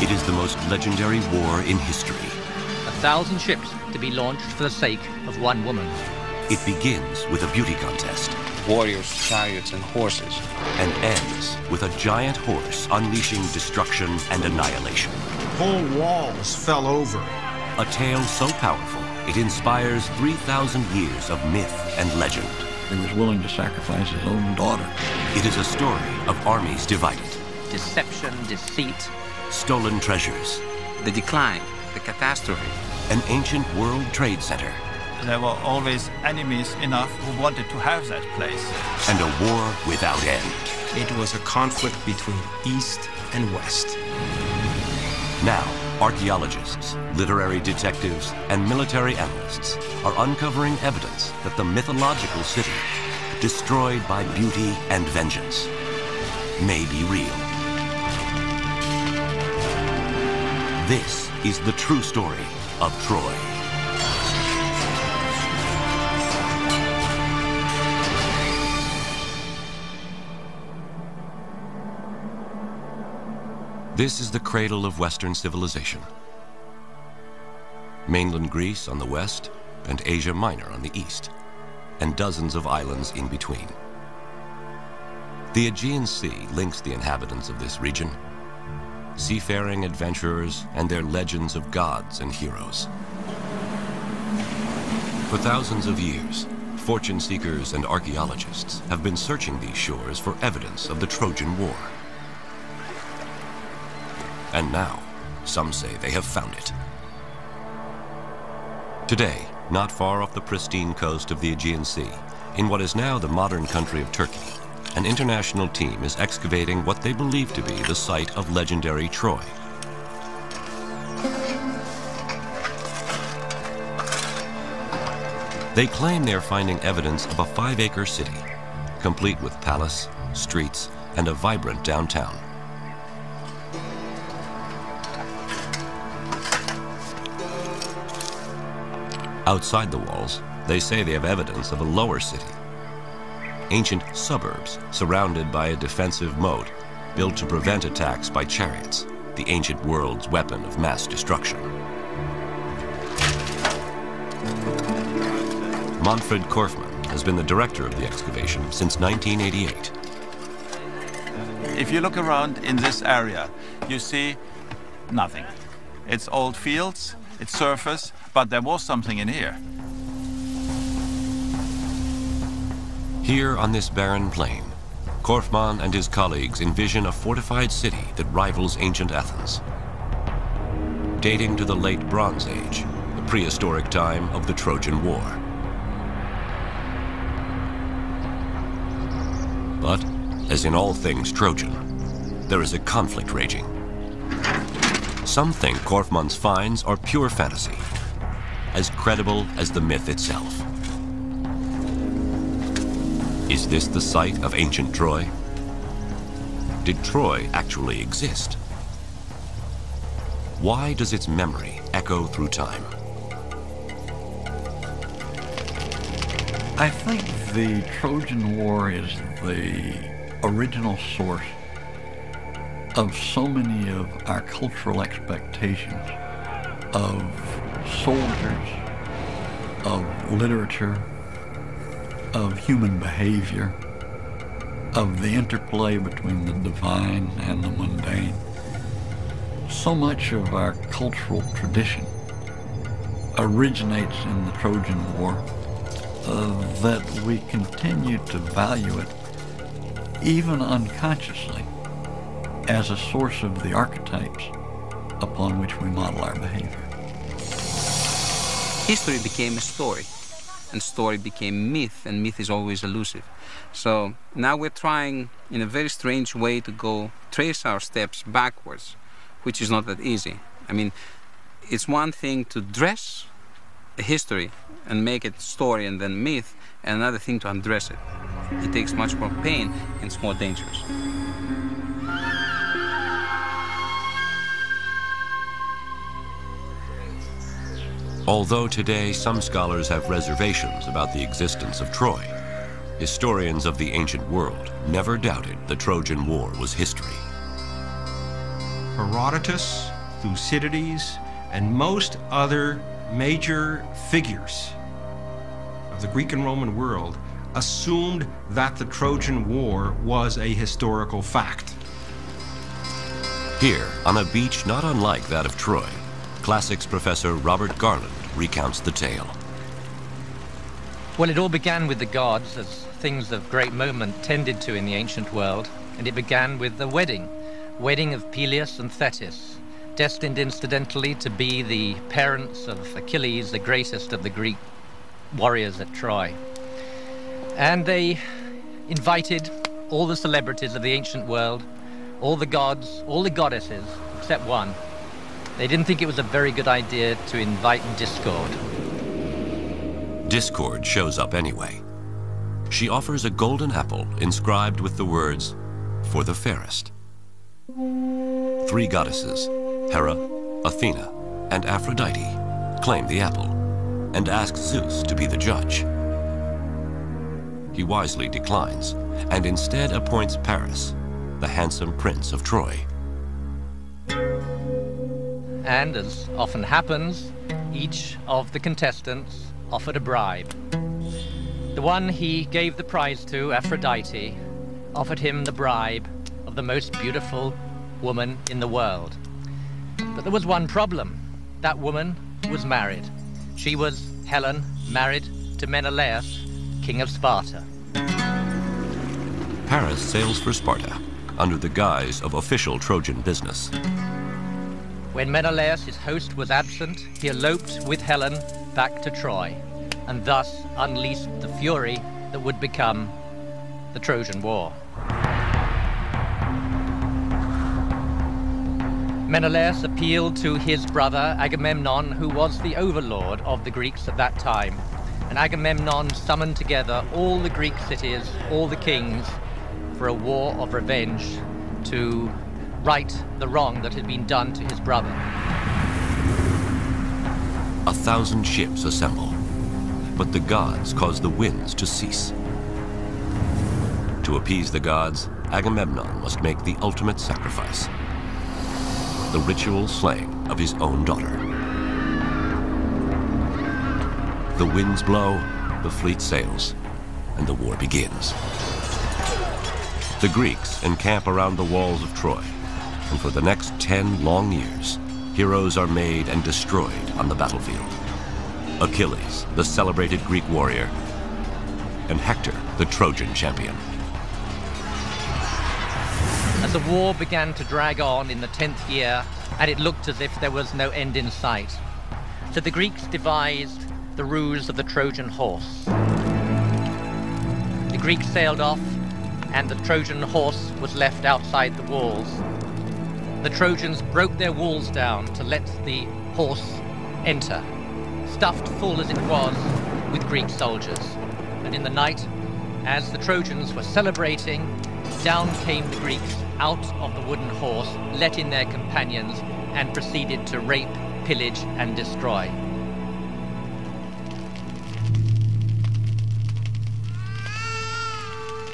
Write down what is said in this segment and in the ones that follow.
It is the most legendary war in history. 1,000 ships to be launched for the sake of one woman. It begins with a beauty contest. Warriors, chariots, and horses. And ends with a giant horse unleashing destruction and annihilation. Whole walls fell over. A tale so powerful, it inspires 3,000 years of myth and legend. He was willing to sacrifice his own daughter. It is a story of armies divided. Deception, deceit. Stolen treasures. The decline, the catastrophe. An ancient world trade center. There were always enemies enough who wanted to have that place. And a war without end. It was a conflict between East and West. Now, archaeologists, literary detectives, and military analysts are uncovering evidence that the mythological city, destroyed by beauty and vengeance, may be real. This is the true story of Troy. This is the cradle of Western civilization. Mainland Greece on the west, and Asia Minor on the east, and dozens of islands in between. The Aegean Sea links the inhabitants of this region, seafaring adventurers and their legends of gods and heroes. For thousands of years, fortune seekers and archaeologists have been searching these shores for evidence of the Trojan War. And now, some say they have found it. Today, not far off the pristine coast of the Aegean Sea, in what is now the modern country of Turkey, an international team is excavating what they believe to be the site of legendary Troy. They claim they're finding evidence of a 5-acre city, complete with palace, streets, and a vibrant downtown. Outside the walls, they say they have evidence of a lower city. Ancient suburbs surrounded by a defensive moat built to prevent attacks by chariots, the ancient world's weapon of mass destruction. Manfred Korfmann has been the director of the excavation since 1988. If you look around in this area, you see nothing. It's old fields, it's surface, but there was something in here. Here on this barren plain, Korfmann and his colleagues envision a fortified city that rivals ancient Athens. Dating to the late Bronze Age, the prehistoric time of the Trojan War. But, as in all things Trojan, there is a conflict raging. Some think Korfmann's finds are pure fantasy, as credible as the myth itself. Is this the site of ancient Troy? Did Troy actually exist? Why does its memory echo through time? I think the Trojan War is the original source of so many of our cultural expectations of soldiers, of literature, of human behavior, of the interplay between the divine and the mundane. So much of our cultural tradition originates in the Trojan War that we continue to value it, even unconsciously, as a source of the archetypes upon which we model our behavior. History became a story, and story became myth, and myth is always elusive. So now we're trying, in a very strange way, to trace our steps backwards, which is not that easy. I mean, it's one thing to dress a history and make it story and then myth, and another thing to undress it. It takes much more pain and it's more dangerous. Although today some scholars have reservations about the existence of Troy, historians of the ancient world never doubted the Trojan War was history. Herodotus, Thucydides, and most other major figures of the Greek and Roman world assumed that the Trojan War was a historical fact. Here, on a beach not unlike that of Troy, classics professor Robert Garland recounts the tale. Well, it all began with the gods, as things of great moment tended to in the ancient world, and it began with the wedding of Peleus and Thetis, destined incidentally to be the parents of Achilles, the greatest of the Greek warriors at Troy. And they invited all the celebrities of the ancient world, all the gods, all the goddesses, except one. They didn't think it was a very good idea to invite Discord. Discord shows up anyway. She offers a golden apple inscribed with the words, "For the fairest." 3 goddesses, Hera, Athena, and Aphrodite, claim the apple and ask Zeus to be the judge. He wisely declines and instead appoints Paris, the handsome prince of Troy. And as often happens, each of the contestants offered a bribe. The one he gave the prize to, Aphrodite, offered him the bribe of the most beautiful woman in the world. But there was one problem. That woman was married. She was Helen, married to Menelaus, king of Sparta. Paris sails for Sparta under the guise of official Trojan business. When Menelaus, his host, was absent, he eloped with Helen back to Troy, and thus unleashed the fury that would become the Trojan War. Menelaus appealed to his brother Agamemnon, who was the overlord of the Greeks at that time. And Agamemnon summoned together all the Greek cities, all the kings, for a war of revenge to right the wrong that had been done to his brother. 1,000 ships assemble, but the gods cause the winds to cease. To appease the gods, Agamemnon must make the ultimate sacrifice, the ritual slaying of his own daughter. The winds blow, the fleet sails, and the war begins. The Greeks encamp around the walls of Troy, and for the next 10 long years, heroes are made and destroyed on the battlefield. Achilles, the celebrated Greek warrior, and Hector, the Trojan champion. As the war began to drag on in the 10th year, and it looked as if there was no end in sight, so the Greeks devised the ruse of the Trojan horse. The Greeks sailed off, and the Trojan horse was left outside the walls. The Trojans broke their walls down to let the horse enter, stuffed full as it was with Greek soldiers. And in the night, as the Trojans were celebrating, down came the Greeks out of the wooden horse, let in their companions, and proceeded to rape, pillage, and destroy.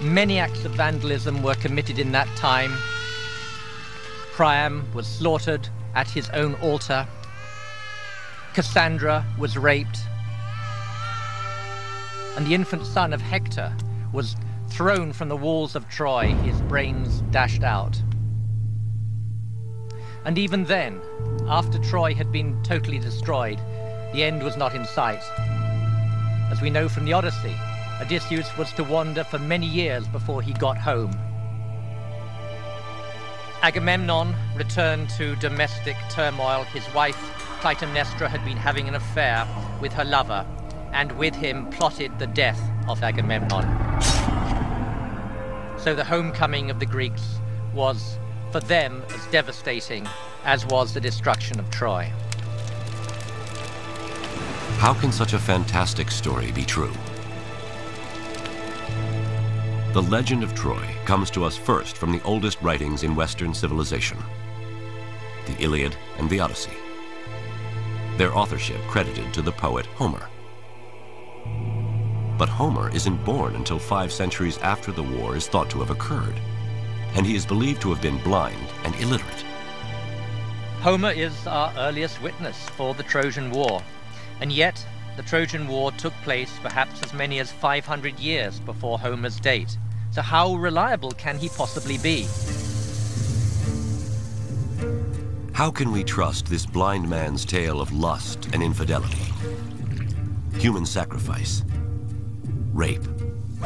Many acts of vandalism were committed in that time. Priam was slaughtered at his own altar. Cassandra was raped. And the infant son of Hector was thrown from the walls of Troy, his brains dashed out. And even then, after Troy had been totally destroyed, the end was not in sight. As we know from the Odyssey, Odysseus was to wander for many years before he got home. Agamemnon returned to domestic turmoil. His wife, Clytemnestra, had been having an affair with her lover, and with him plotted the death of Agamemnon. So the homecoming of the Greeks was, for them, as devastating as was the destruction of Troy. How can such a fantastic story be true? The legend of Troy comes to us first from the oldest writings in Western civilization, the Iliad and the Odyssey, their authorship credited to the poet Homer. But Homer isn't born until 5 centuries after the war is thought to have occurred, and he is believed to have been blind and illiterate. Homer is our earliest witness for the Trojan War, and yet the Trojan War took place perhaps as many as 500 years before Homer's date. So how reliable can he possibly be? How can we trust this blind man's tale of lust and infidelity, human sacrifice, rape,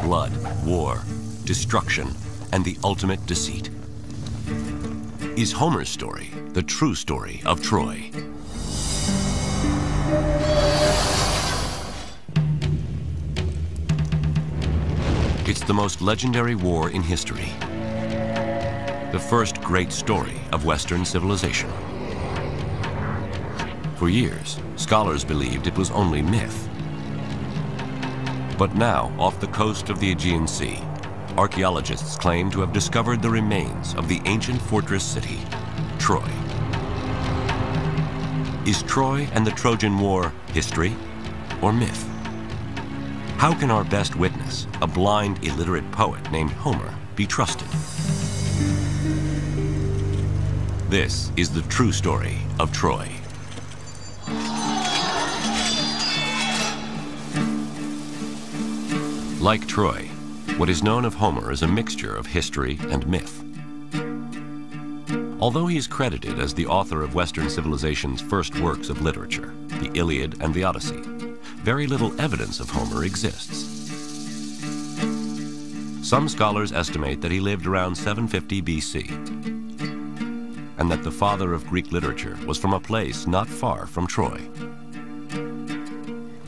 blood, war, destruction, and the ultimate deceit? Is Homer's story the true story of Troy? It's the most legendary war in history. The first great story of Western civilization. For years, scholars believed it was only myth. But now, off the coast of the Aegean Sea, archaeologists claim to have discovered the remains of the ancient fortress city, Troy. Is Troy and the Trojan War history or myth? How can our best witness, a blind, illiterate poet named Homer, be trusted? This is the true story of Troy. Like Troy, what is known of Homer is a mixture of history and myth. Although he is credited as the author of Western civilization's first works of literature, the Iliad and the Odyssey, very little evidence of Homer exists. Some scholars estimate that he lived around 750 BC, and that the father of Greek literature was from a place not far from Troy.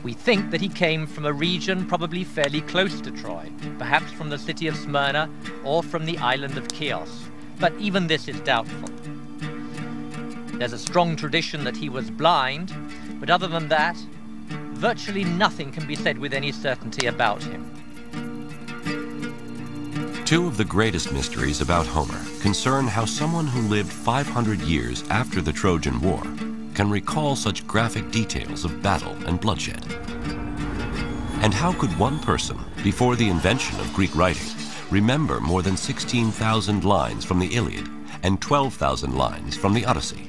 We think that he came from a region probably fairly close to Troy, perhaps from the city of Smyrna or from the island of Chios, but even this is doubtful. There's a strong tradition that he was blind, but other than that, virtually nothing can be said with any certainty about him. Two of the greatest mysteries about Homer concern how someone who lived 500 years after the Trojan War can recall such graphic details of battle and bloodshed. And how could one person, before the invention of Greek writing, remember more than 16,000 lines from the Iliad and 12,000 lines from the Odyssey?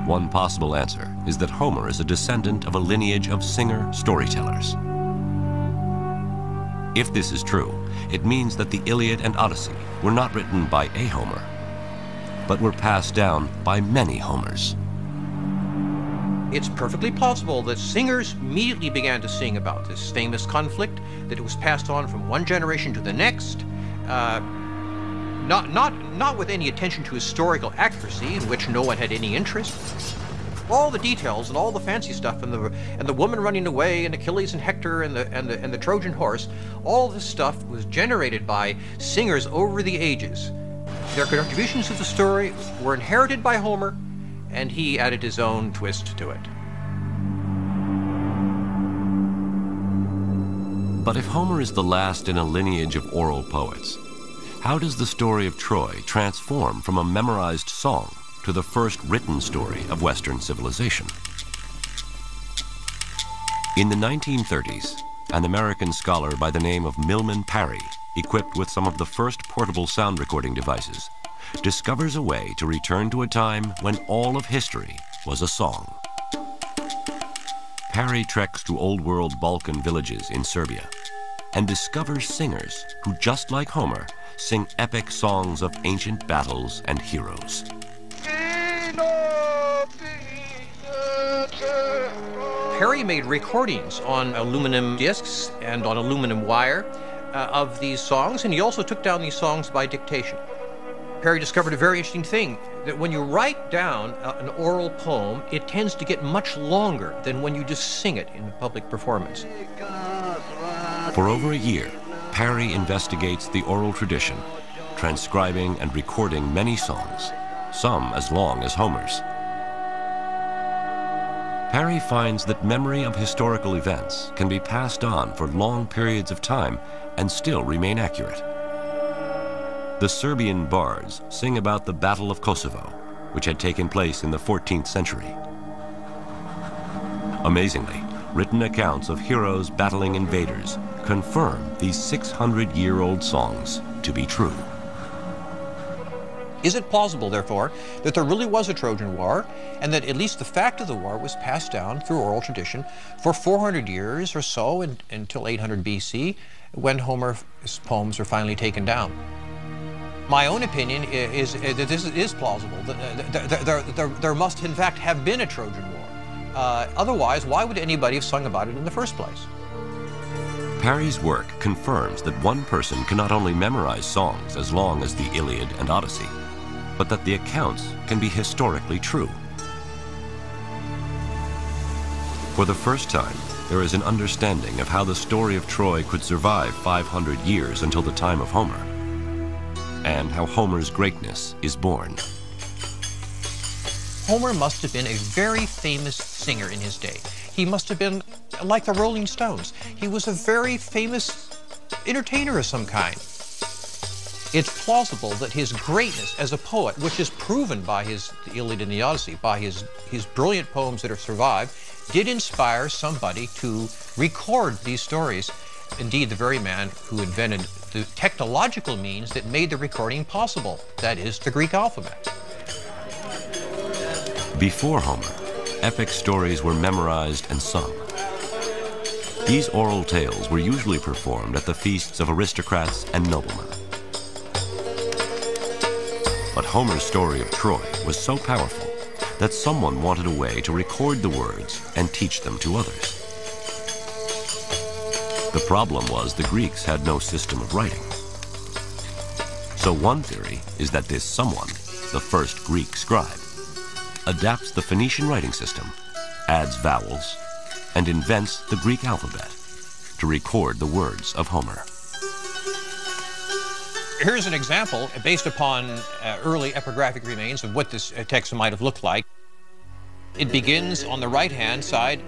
One possible answer is that Homer is a descendant of a lineage of singer-storytellers. If this is true, it means that the Iliad and Odyssey were not written by a Homer, but were passed down by many Homers. It's perfectly plausible that singers immediately began to sing about this famous conflict, that it was passed on from one generation to the next, not with any attention to historical accuracy, in which no one had any interest. All the details and all the fancy stuff, and the woman running away, and Achilles and Hector, and the Trojan horse, all this stuff was generated by singers over the ages. Their contributions to the story were inherited by Homer, and he added his own twist to it. But if Homer is the last in a lineage of oral poets, how does the story of Troy transform from a memorized song to the first written story of Western civilization? In the 1930s, an American scholar by the name of Milman Parry, equipped with some of the first portable sound recording devices, discovers a way to return to a time when all of history was a song. Parry treks to Old World Balkan villages in Serbia and discovers singers who, just like Homer, sing epic songs of ancient battles and heroes. Parry made recordings on aluminum discs and on aluminum wire of these songs, and he also took down these songs by dictation. Parry discovered a very interesting thing, that when you write down an oral poem, it tends to get much longer than when you just sing it in a public performance. For over a year, Parry investigates the oral tradition, transcribing and recording many songs, some as long as Homer's. Parry finds that memory of historical events can be passed on for long periods of time and still remain accurate. The Serbian bards sing about the Battle of Kosovo, which had taken place in the 14th century. Amazingly, written accounts of heroes battling invaders confirm these 600-year-old songs to be true. Is it plausible, therefore, that there really was a Trojan War, and that at least the fact of the war was passed down through oral tradition for 400 years or so until 800 BC, when Homer's poems were finally taken down? My own opinion is that this is plausible. There must, in fact, have been a Trojan War. Otherwise, why would anybody have sung about it in the first place? Parry's work confirms that one person can not only memorize songs as long as the Iliad and Odyssey, but that the accounts can be historically true. For the first time, there is an understanding of how the story of Troy could survive 500 years until the time of Homer, and how Homer's greatness is born. Homer must have been a very famous singer in his day. He must have been like the Rolling Stones. He was a very famous entertainer of some kind. It's plausible that his greatness as a poet, which is proven by the Iliad and the Odyssey, by his brilliant poems that have survived, did inspire somebody to record these stories. Indeed, the very man who invented the technological means that made the recording possible, that is, the Greek alphabet. Before Homer, epic stories were memorized and sung. These oral tales were usually performed at the feasts of aristocrats and noblemen. But Homer's story of Troy was so powerful that someone wanted a way to record the words and teach them to others. The problem was the Greeks had no system of writing. So one theory is that this someone, the first Greek scribe, adapts the Phoenician writing system, adds vowels, and invents the Greek alphabet to record the words of Homer. Here's an example based upon early epigraphic remains of what this text might have looked like. It begins on the right-hand side,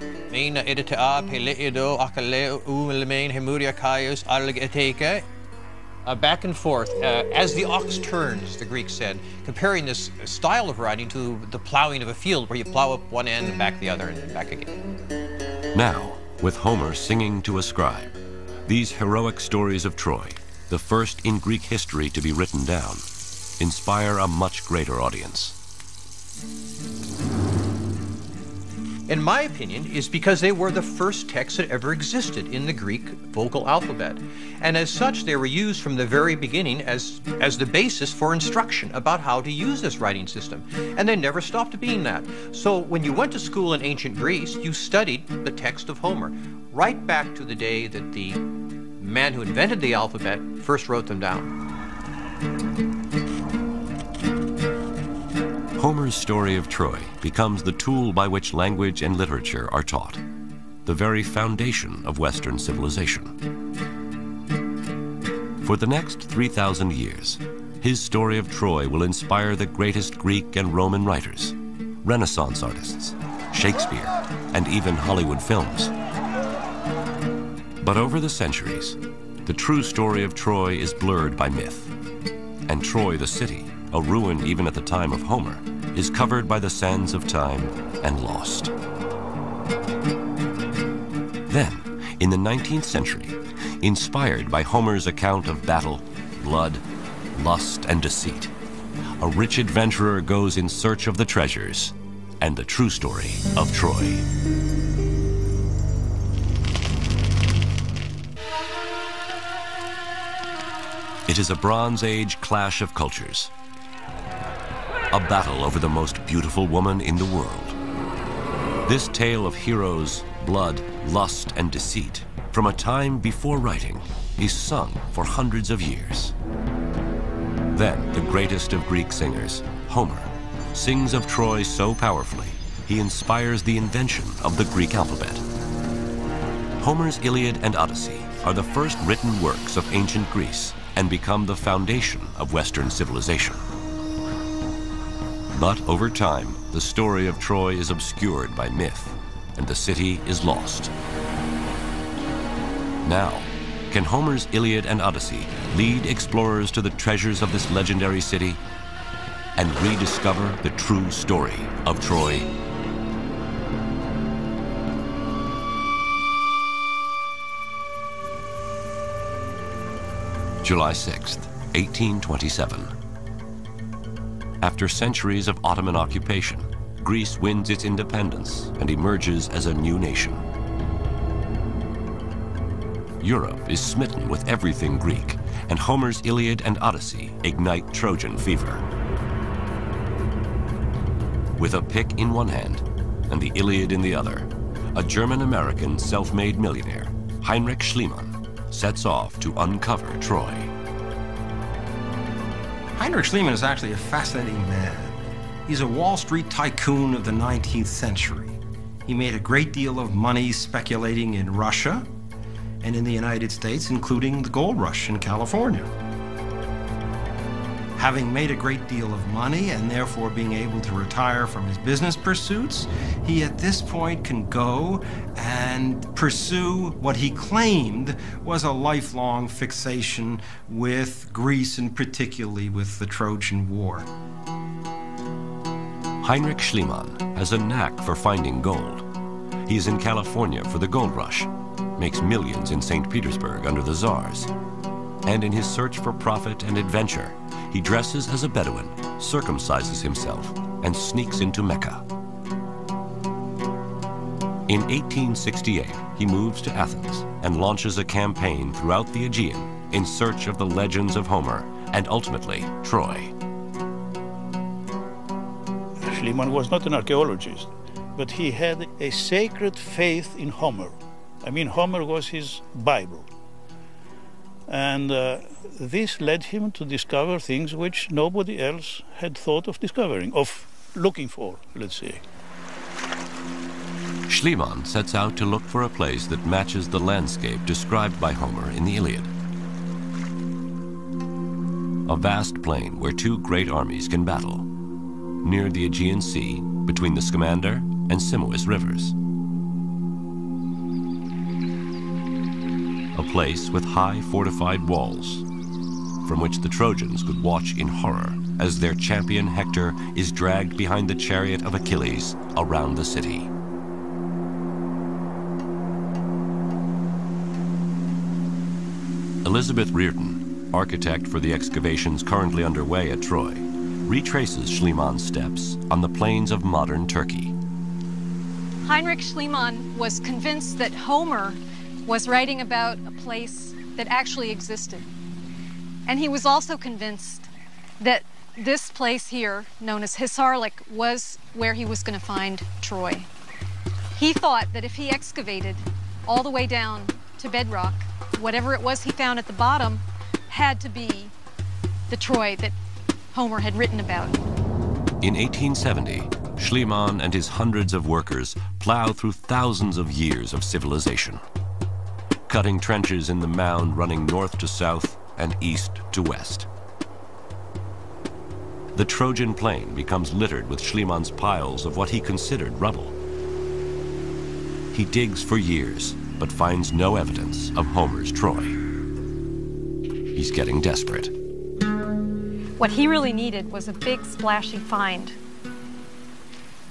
back and forth, as the ox turns, the Greeks said, comparing this style of writing to the plowing of a field where you plow up one end and back the other and back again. Now, with Homer singing to a scribe, these heroic stories of Troy, the first in Greek history to be written down, inspire a much greater audience. In my opinion, is because they were the first texts that ever existed in the Greek vocal alphabet. And as such, they were used from the very beginning as the basis for instruction about how to use this writing system. And they never stopped being that. So when you went to school in ancient Greece, you studied the text of Homer, right back to the day that the man who invented the alphabet first wrote them down. Homer's story of Troy becomes the tool by which language and literature are taught, the very foundation of Western civilization. For the next 3,000 years, his story of Troy will inspire the greatest Greek and Roman writers, Renaissance artists, Shakespeare, and even Hollywood films. But over the centuries, the true story of Troy is blurred by myth, and Troy the city, a ruin even at the time of Homer, is covered by the sands of time and lost. Then, in the 19th century, inspired by Homer's account of battle, blood, lust, and deceit, a rich adventurer goes in search of the treasures and the true story of Troy. It is a Bronze Age clash of cultures. A battle over the most beautiful woman in the world. This tale of heroes, blood, lust, and deceit from a time before writing is sung for hundreds of years. Then the greatest of Greek singers, Homer, sings of Troy so powerfully, he inspires the invention of the Greek alphabet. Homer's Iliad and Odyssey are the first written works of ancient Greece and become the foundation of Western civilization. But over time, the story of Troy is obscured by myth, and the city is lost. Now, can Homer's Iliad and Odyssey lead explorers to the treasures of this legendary city and rediscover the true story of Troy? July 6th, 1827. After centuries of Ottoman occupation, Greece wins its independence and emerges as a new nation. Europe is smitten with everything Greek, and Homer's Iliad and Odyssey ignite Trojan fever. With a pick in one hand and the Iliad in the other, a German-American self-made millionaire, Heinrich Schliemann, sets off to uncover Troy. Heinrich Schliemann is actually a fascinating man. He's a Wall Street tycoon of the 19th century. He made a great deal of money speculating in Russia and in the United States, including the gold rush in California. Having made a great deal of money and therefore being able to retire from his business pursuits, he at this point can go and pursue what he claimed was a lifelong fixation with Greece and particularly with the Trojan War. Heinrich Schliemann has a knack for finding gold. He is in California for the gold rush, makes millions in St. Petersburg under the Tsars. And in his search for profit and adventure, he dresses as a Bedouin, circumcises himself, and sneaks into Mecca. In 1868, he moves to Athens and launches a campaign throughout the Aegean in search of the legends of Homer and ultimately Troy. Schliemann was not an archaeologist, but he had a sacred faith in Homer. I mean, Homer was his Bible. And this led him to discover things which nobody else had thought of discovering, of looking for, let's say. Schliemann sets out to look for a place that matches the landscape described by Homer in the Iliad. A vast plain where two great armies can battle, near the Aegean Sea, between the Scamander and Simois rivers. A place with high fortified walls, from which the Trojans could watch in horror as their champion Hector is dragged behind the chariot of Achilles around the city. Elizabeth Reardon, architect for the excavations currently underway at Troy, retraces Schliemann's steps on the plains of modern Turkey. Heinrich Schliemann was convinced that Homer was writing about a place that actually existed. And he was also convinced that this place here, known as Hisarlik, was where he was going to find Troy. He thought that if he excavated all the way down to bedrock, whatever it was he found at the bottom had to be the Troy that Homer had written about. In 1870, Schliemann and his hundreds of workers plow through thousands of years of civilization, cutting trenches in the mound running north to south and east to west. The Trojan plain becomes littered with Schliemann's piles of what he considered rubble. He digs for years, but finds no evidence of Homer's Troy. He's getting desperate. What he really needed was a big, splashy find.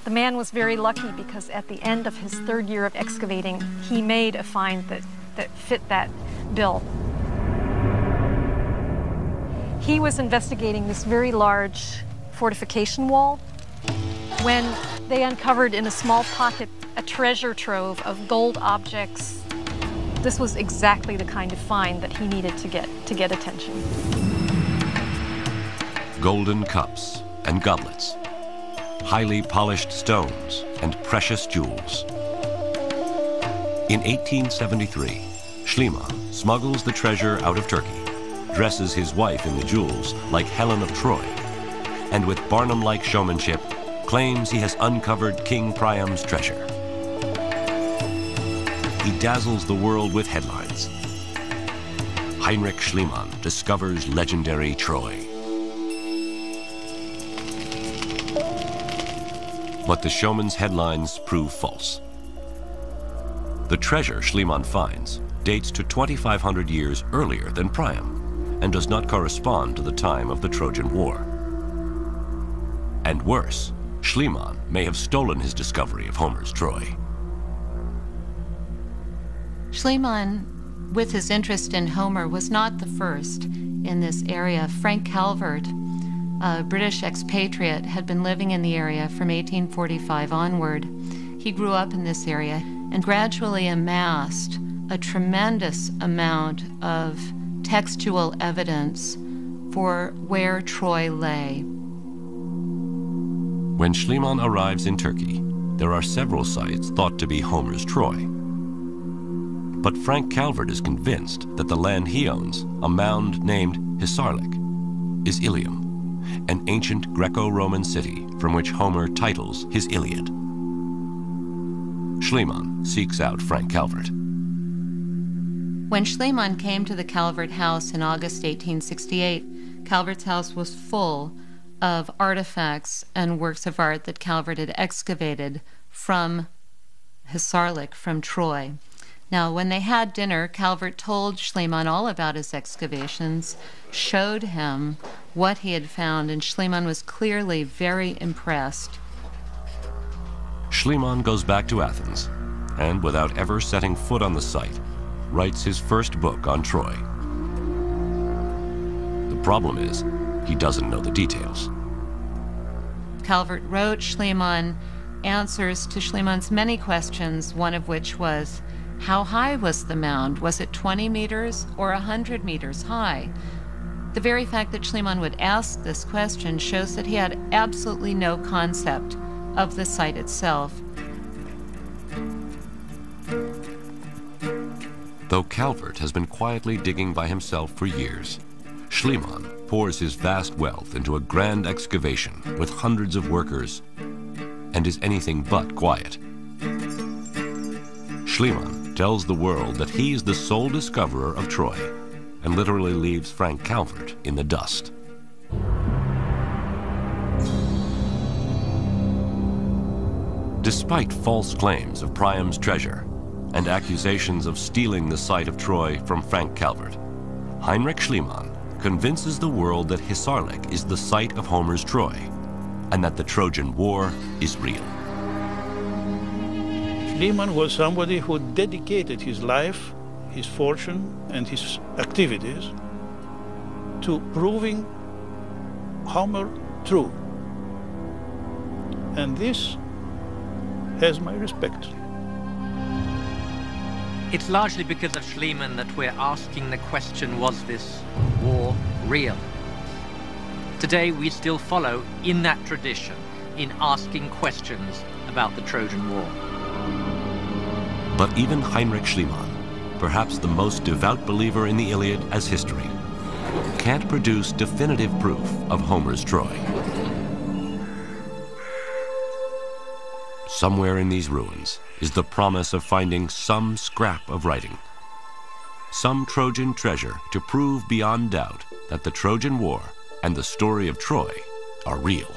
The man was very lucky because at the end of his third year of excavating, he made a find that fit that bill. He was investigating this very large fortification wall when they uncovered in a small pocket a treasure trove of gold objects. This was exactly the kind of find that he needed to get attention. Golden cups and goblets, highly polished stones and precious jewels. In 1873, Schliemann smuggles the treasure out of Turkey, dresses his wife in the jewels like Helen of Troy, and with Barnum-like showmanship, claims he has uncovered King Priam's treasure. He dazzles the world with headlines. Heinrich Schliemann discovers legendary Troy. But the showman's headlines prove false. The treasure Schliemann finds dates to 2,500 years earlier than Priam and does not correspond to the time of the Trojan War. And worse, Schliemann may have stolen his discovery of Homer's Troy. Schliemann, with his interest in Homer, was not the first in this area. Frank Calvert a British expatriate, had been living in the area from 1845 onward. He grew up in this area and gradually amassed a tremendous amount of textual evidence for where Troy lay. When Schliemann arrives in Turkey, there are several sites thought to be Homer's Troy. But Frank Calvert is convinced that the land he owns, a mound named Hisarlik, is Ilium, an ancient Greco-Roman city from which Homer titles his Iliad. Schliemann seeks out Frank Calvert. When Schliemann came to the Calvert house in August 1868, Calvert's house was full of artifacts and works of art that Calvert had excavated from Hisarlik, from Troy. Now, when they had dinner, Calvert told Schliemann all about his excavations, showed him what he had found, and Schliemann was clearly very impressed. Schliemann goes back to Athens, and without ever setting foot on the site, writes his first book on Troy. The problem is, he doesn't know the details. Calvert wrote Schliemann answers to Schliemann's many questions, one of which was, how high was the mound? Was it 20 meters or 100 meters high? The very fact that Schliemann would ask this question shows that he had absolutely no concept of the site itself. Though Calvert has been quietly digging by himself for years, Schliemann pours his vast wealth into a grand excavation with hundreds of workers and is anything but quiet. Schliemann tells the world that he is the sole discoverer of Troy and literally leaves Frank Calvert in the dust. Despite false claims of Priam's treasure and accusations of stealing the site of Troy from Frank Calvert, Heinrich Schliemann convinces the world that Hisarlik is the site of Homer's Troy and that the Trojan War is real. Schliemann was somebody who dedicated his life, his fortune, and his activities to proving Homer true. And this has my respect. It's largely because of Schliemann that we're asking the question, was this war real? Today we still follow in that tradition in asking questions about the Trojan War. But even Heinrich Schliemann, perhaps the most devout believer in the Iliad as history, can't produce definitive proof of Homer's Troy. Somewhere in these ruins is the promise of finding some scrap of writing, some Trojan treasure to prove beyond doubt that the Trojan War and the story of Troy are real.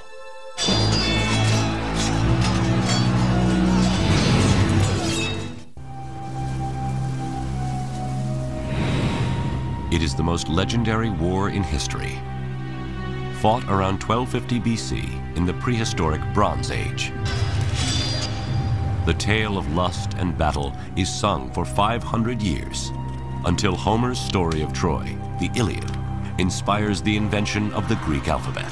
It is the most legendary war in history, fought around 1250 BC in the prehistoric Bronze Age. The tale of lust and battle is sung for 500 years, until Homer's story of Troy, the Iliad, inspires the invention of the Greek alphabet.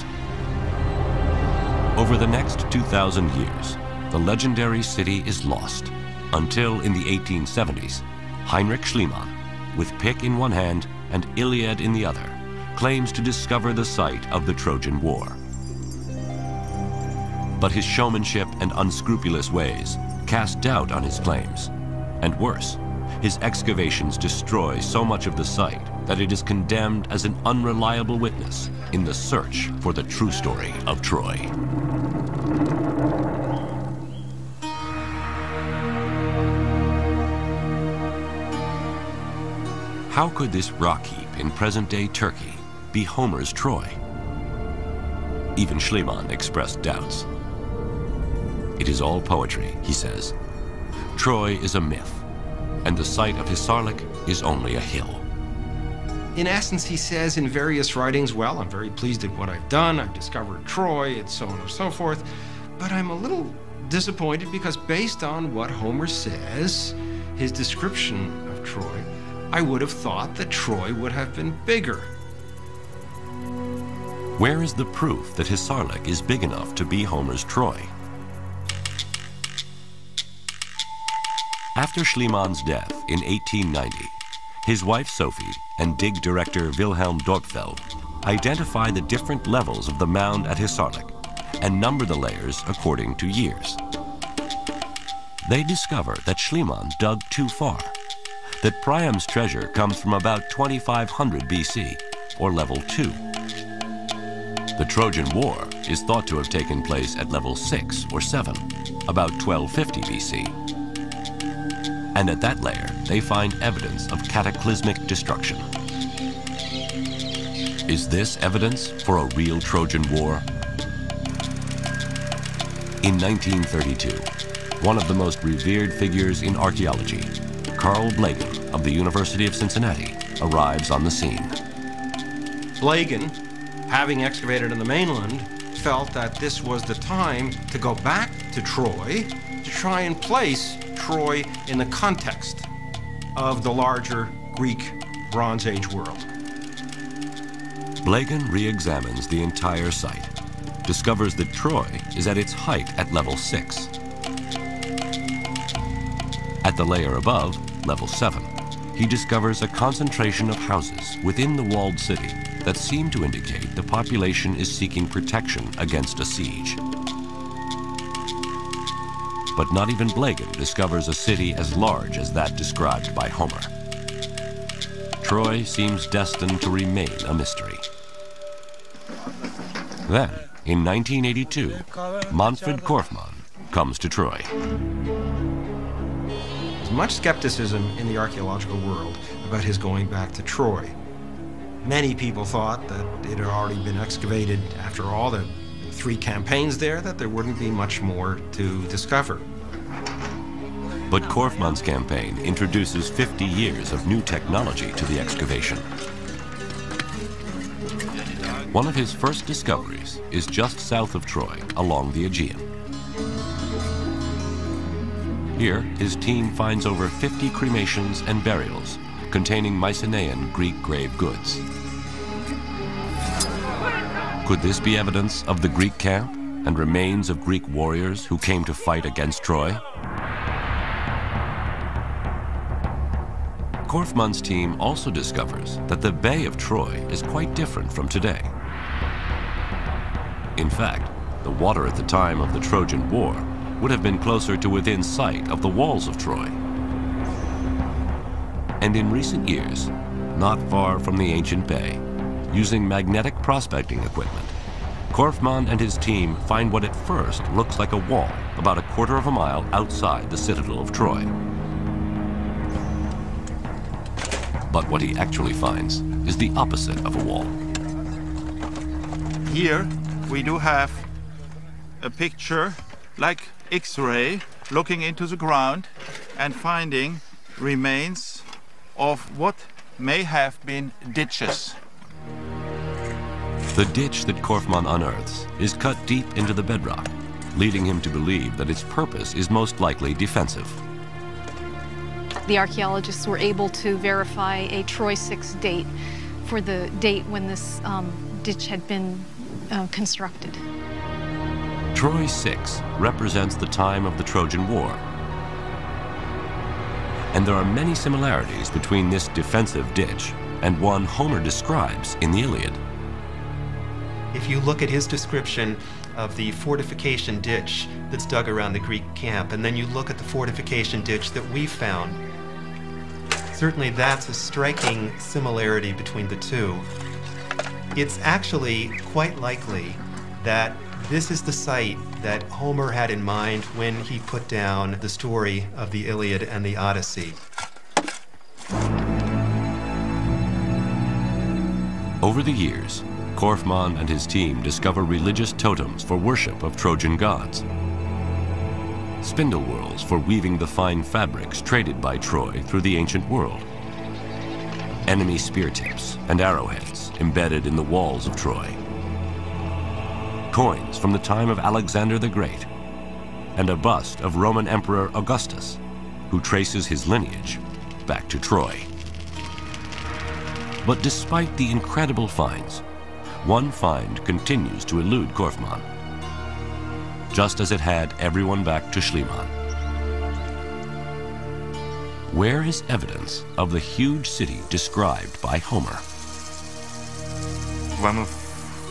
Over the next 2,000 years, the legendary city is lost, until in the 1870s, Heinrich Schliemann, with pick in one hand and Iliad in the other, claims to discover the site of the Trojan War. But his showmanship and unscrupulous ways cast doubt on his claims, and worse, his excavations destroy so much of the site that it is condemned as an unreliable witness in the search for the true story of Troy. How could this rock heap in present-day Turkey be Homer's Troy? Even Schliemann expressed doubts. It is all poetry, he says. Troy is a myth, and the site of Hisarlik is only a hill. In essence, he says in various writings, well, I'm very pleased at what I've done, I've discovered Troy, and so on and so forth, but I'm a little disappointed because based on what Homer says, his description of Troy, I would have thought that Troy would have been bigger. Where is the proof that Hisarlik is big enough to be Homer's Troy? After Schliemann's death in 1890, his wife Sophie and dig director Wilhelm Dorpfeld identify the different levels of the mound at Hisarlik and number the layers according to years. They discover that Schliemann dug too far, that Priam's treasure comes from about 2500 BC, or level 2. The Trojan War is thought to have taken place at level 6 or 7, about 1250 BC. And at that layer, they find evidence of cataclysmic destruction. Is this evidence for a real Trojan War? In 1932, one of the most revered figures in archaeology, Carl Blegen of the University of Cincinnati, arrives on the scene. Blegen, having excavated on the mainland, felt that this was the time to go back to Troy to try and place Troy in the context of the larger Greek Bronze Age world. Blegen re-examines the entire site, discovers that Troy is at its height at level 6. At the layer above, level 7, he discovers a concentration of houses within the walled city that seem to indicate the population is seeking protection against a siege. But not even Blegen discovers a city as large as that described by Homer. Troy seems destined to remain a mystery. Then, in 1982, Manfred Korfmann comes to Troy. There's much skepticism in the archaeological world about his going back to Troy. Many people thought that it had already been excavated after all the 3 campaigns there, that there wouldn't be much more to discover. But Korfmann's campaign introduces 50 years of new technology to the excavation. One of his first discoveries is just south of Troy, along the Aegean. Here, his team finds over 50 cremations and burials containing Mycenaean Greek grave goods. Could this be evidence of the Greek camp and remains of Greek warriors who came to fight against Troy? Korfmann's team also discovers that the Bay of Troy is quite different from today. In fact, the water at the time of the Trojan War would have been closer to within sight of the walls of Troy. And in recent years, not far from the ancient bay, using magnetic prospecting equipment, Korfmann and his team find what at first looks like a wall about a quarter of a mile outside the citadel of Troy. But what he actually finds is the opposite of a wall. Here we do have a picture like X-ray looking into the ground and finding remains of what may have been ditches. The ditch that Korfmann unearths is cut deep into the bedrock, leading him to believe that its purpose is most likely defensive. The archaeologists were able to verify a Troy 6 date for the date when this ditch had been constructed. Troy 6 represents the time of the Trojan War. And there are many similarities between this defensive ditch and one Homer describes in the Iliad. If you look at his description of the fortification ditch that's dug around the Greek camp, and then you look at the fortification ditch that we found, certainly that's a striking similarity between the two. It's actually quite likely that this is the site that Homer had in mind when he put down the story of the Iliad and the Odyssey. Over the years, Korfmann and his team discover religious totems for worship of Trojan gods, spindle whorls for weaving the fine fabrics traded by Troy through the ancient world, enemy spear tips and arrowheads embedded in the walls of Troy, coins from the time of Alexander the Great, and a bust of Roman Emperor Augustus, who traces his lineage back to Troy. But despite the incredible finds, one find continues to elude Korfmann, just as it had everyone back to Schliemann. Where is evidence of the huge city described by Homer? One of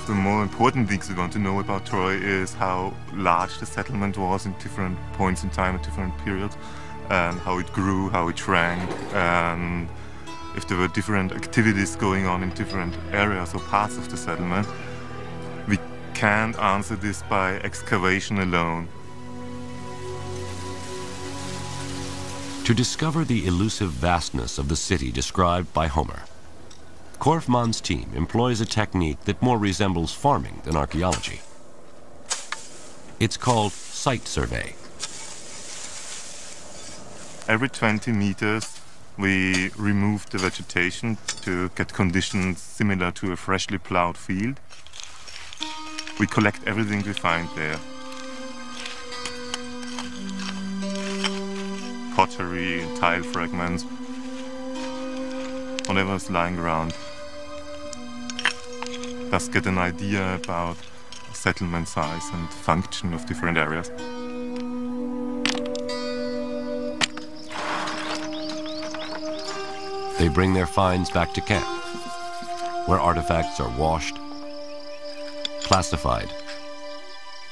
the more important things we want to know about Troy is how large the settlement was in different points in time, at different periods, and how it grew, how it shrank, and if there were different activities going on in different areas or parts of the settlement. We can't answer this by excavation alone. To discover the elusive vastness of the city described by Homer, Korfmann's team employs a technique that more resembles farming than archaeology. It's called site survey. Every 20 meters, we remove the vegetation to get conditions similar to a freshly plowed field. We collect everything we find there. Pottery, tile fragments, whatever is lying around. Thus get an idea about settlement size and function of different areas. They bring their finds back to camp, where artifacts are washed, classified,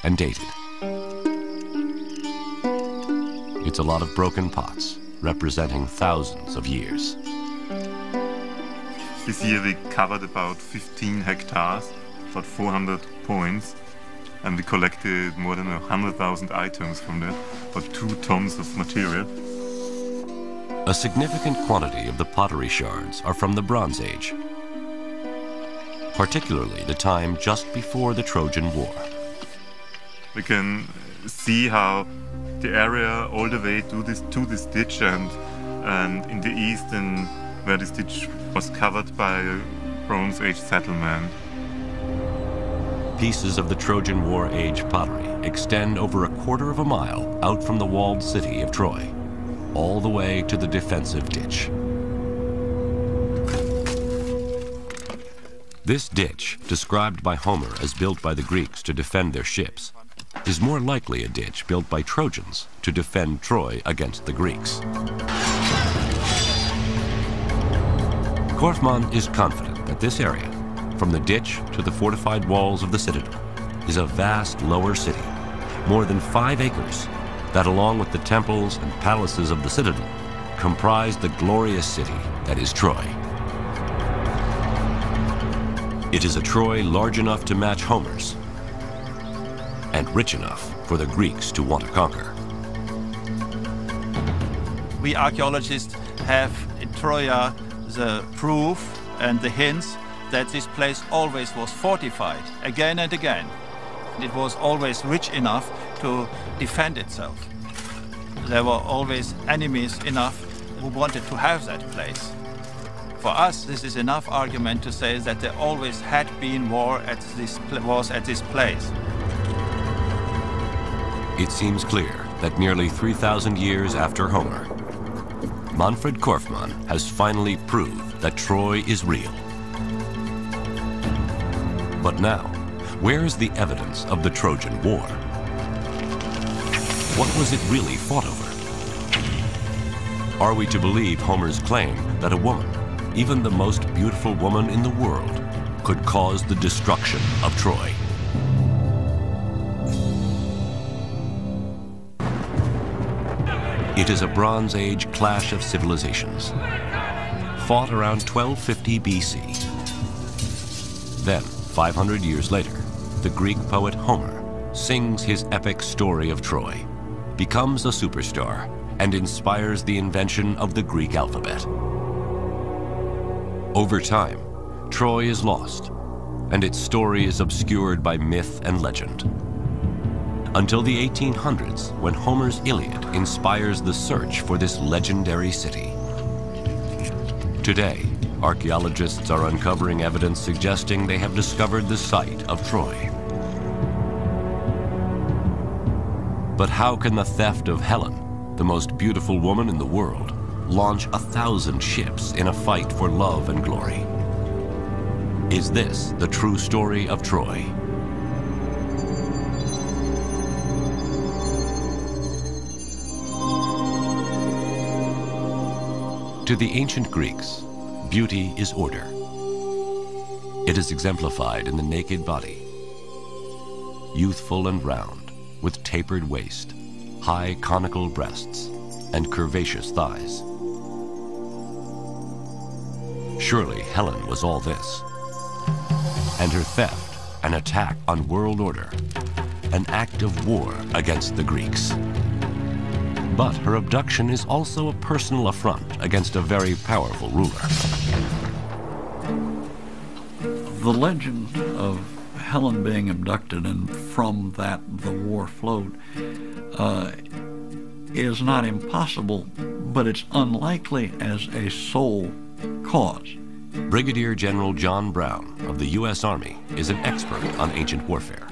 and dated. It's a lot of broken pots, representing thousands of years. This year we covered about 15 hectares, about 400 points, and we collected more than 100,000 items from that, about 2 tons of material. A significant quantity of the pottery shards are from the Bronze Age, particularly the time just before the Trojan War. We can see how the area all the way to this ditch and in the east and where this ditch was covered by a Bronze Age settlement. Pieces of the Trojan War age pottery extend over a quarter of a mile out from the walled city of Troy, all the way to the defensive ditch. This ditch, described by Homer as built by the Greeks to defend their ships, is more likely a ditch built by Trojans to defend Troy against the Greeks. Korfmann is confident that this area, from the ditch to the fortified walls of the citadel, is a vast lower city, more than 5 acres, that along with the temples and palaces of the citadel, comprise the glorious city that is Troy. It is a Troy large enough to match Homer's, and rich enough for the Greeks to want to conquer. We archaeologists have in Troia the proof and the hints that this place always was fortified again and again. It was always rich enough to defend itself. There were always enemies enough who wanted to have that place. For us, this is enough argument to say that there always had been war at this place. It seems clear that nearly 3,000 years after Homer, Manfred Korfmann has finally proved that Troy is real. But now, where is the evidence of the Trojan War? What was it really fought over? Are we to believe Homer's claim that a woman, even the most beautiful woman in the world, could cause the destruction of Troy? It is a Bronze Age clash of civilizations, fought around 1250 BC. Then, 500 years later, the Greek poet Homer sings his epic story of Troy, becomes a superstar, and inspires the invention of the Greek alphabet. Over time, Troy is lost, and its story is obscured by myth and legend. Until the 1800s, when Homer's Iliad inspires the search for this legendary city. Today, archaeologists are uncovering evidence suggesting they have discovered the site of Troy. But how can the theft of Helen, the most beautiful woman in the world, launch 1,000 ships in a fight for love and glory? Is this the true story of Troy? To the ancient Greeks, beauty is order. It is exemplified in the naked body, youthful and round, with tapered waist, high conical breasts, and curvaceous thighs. Surely Helen was all this. And her theft, an attack on world order, an act of war against the Greeks. But her abduction is also a personal affront against a very powerful ruler. The legend of Helen being abducted and from that the war flowed is not impossible, but it's unlikely as a sole cause. Brigadier General John Brown of the U.S. Army is an expert on ancient warfare.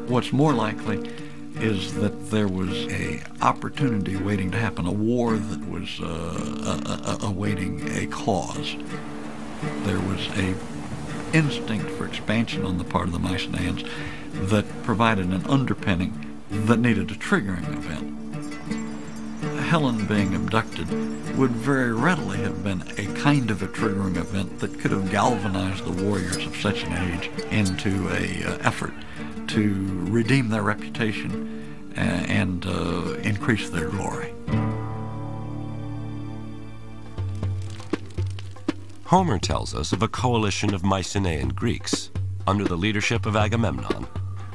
What's more likely is that there was an opportunity waiting to happen, a war that was awaiting a cause. There was an instinct for expansion on the part of the Mycenaeans that provided an underpinning that needed a triggering event. Helen being abducted would very readily have been a kind of a triggering event that could have galvanized the warriors of such an age into an effort to redeem their reputation and increase their glory. Homer tells us of a coalition of Mycenaean Greeks under the leadership of Agamemnon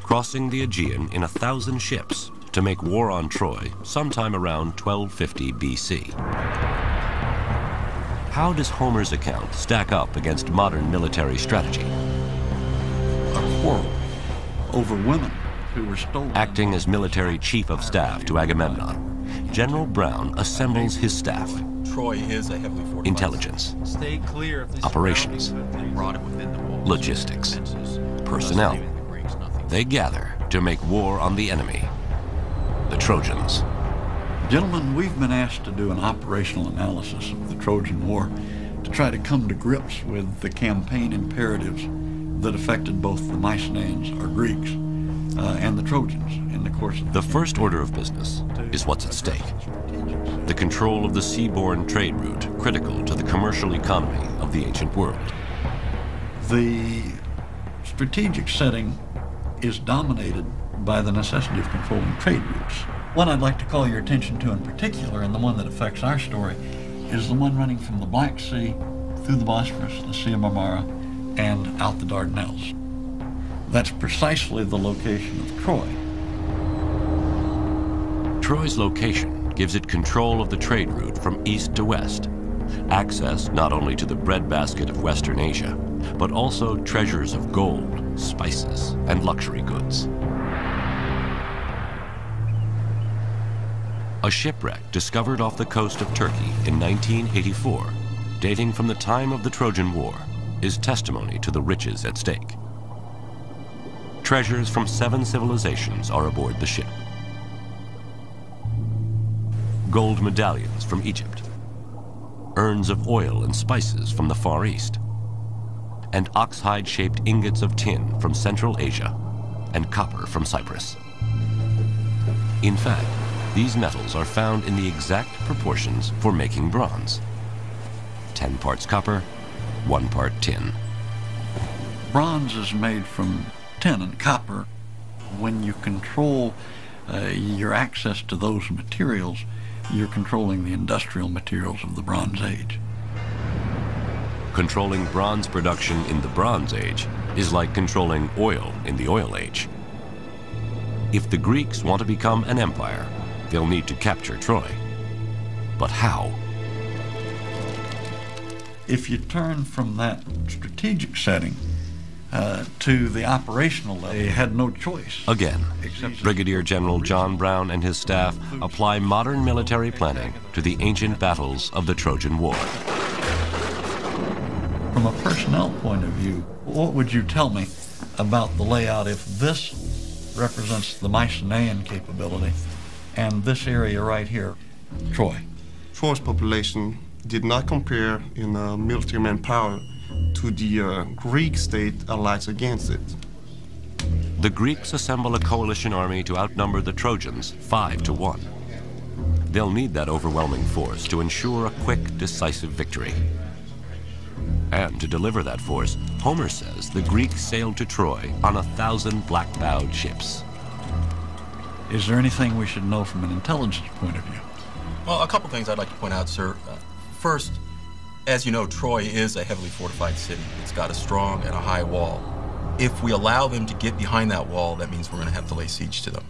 crossing the Aegean in 1,000 ships to make war on Troy sometime around 1250 BC. How does Homer's account stack up against modern military strategy? A quarrel over women who were stolen. Acting as military chief of staff to Agamemnon, General Brown assembles his staff. Troy is a heavily fortified. Intelligence, Stay clear of this operations, brought it within the walls. logistics, personnel. They gather to make war on the enemy, the Trojans. Gentlemen, we've been asked to do an operational analysis of the Trojan War to try to come to grips with the campaign imperatives that affected both the Mycenaeans, or Greeks, and the Trojans in the course of the first order of business is what's at stake. The control of the seaborne trade route critical to the commercial economy of the ancient world. The strategic setting is dominated by the necessity of controlling trade routes. One I'd like to call your attention to in particular, and the one that affects our story, is the one running from the Black Sea through the Bosphorus, the Sea of Marmara, and out the Dardanelles. That's precisely the location of Troy. Troy's location gives it control of the trade route from east to west, access not only to the breadbasket of Western Asia, but also treasures of gold, spices, and luxury goods. A shipwreck discovered off the coast of Turkey in 1984, dating from the time of the Trojan War, is testimony to the riches at stake. Treasures from 7 civilizations are aboard the ship. Gold medallions from Egypt, urns of oil and spices from the Far East, and oxhide-shaped ingots of tin from Central Asia, and copper from Cyprus. In fact, these metals are found in the exact proportions for making bronze. 10 parts copper, 1 part tin. Bronze is made from tin and copper. When you control your access to those materials, you're controlling the industrial materials of the Bronze Age. Controlling bronze production in the Bronze Age is like controlling oil in the Oil Age. If the Greeks want to become an empire, they'll need to capture Troy. But how? If you turn from that strategic setting to the operational level, they had no choice. Again, Brigadier General John Brown and his staff apply modern military planning to the ancient battles of the Trojan War. From a personnel point of view, what would you tell me about the layout if this represents the Mycenaean capability and this area right here, Troy? Troy's population did not compare in military manpower to to the Greek state allies against it. The Greeks assemble a coalition army to outnumber the Trojans 5-1. They'll need that overwhelming force to ensure a quick, decisive victory. And to deliver that force, Homer says the Greeks sailed to Troy on 1,000 black-bowed ships. Is there anything we should know from an intelligence point of view? Well, a couple things I'd like to point out, sir. First, as you know, Troy is a heavily fortified city. It's got a strong and a high wall. If we allow them to get behind that wall, that means we're going to have to lay siege to them.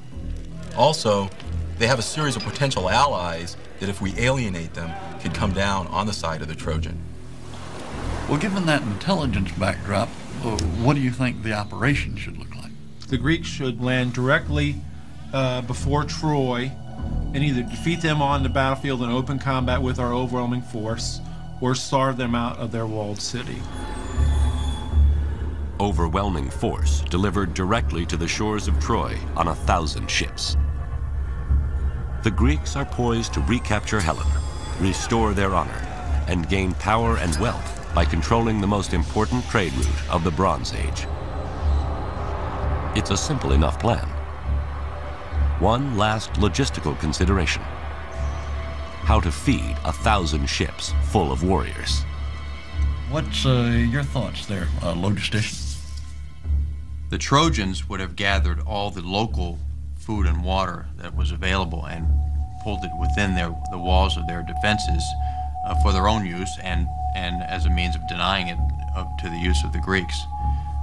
Also, they have a series of potential allies that if we alienate them, could come down on the side of the Trojan. Well, given that intelligence backdrop, what do you think the operation should look like? The Greeks should land directly before Troy and either defeat them on the battlefield in open combat with our overwhelming force or starve them out of their walled city. Overwhelming force delivered directly to the shores of Troy on 1,000 ships. The Greeks are poised to recapture Helen, restore their honor, and gain power and wealth by controlling the most important trade route of the Bronze Age. It's a simple enough plan. One last logistical consideration: how to feed 1,000 ships full of warriors. What's your thoughts there, logistician? The Trojans would have gathered all the local food and water that was available and pulled it within the walls of their defenses for their own use and as a means of denying it to the use of the Greeks.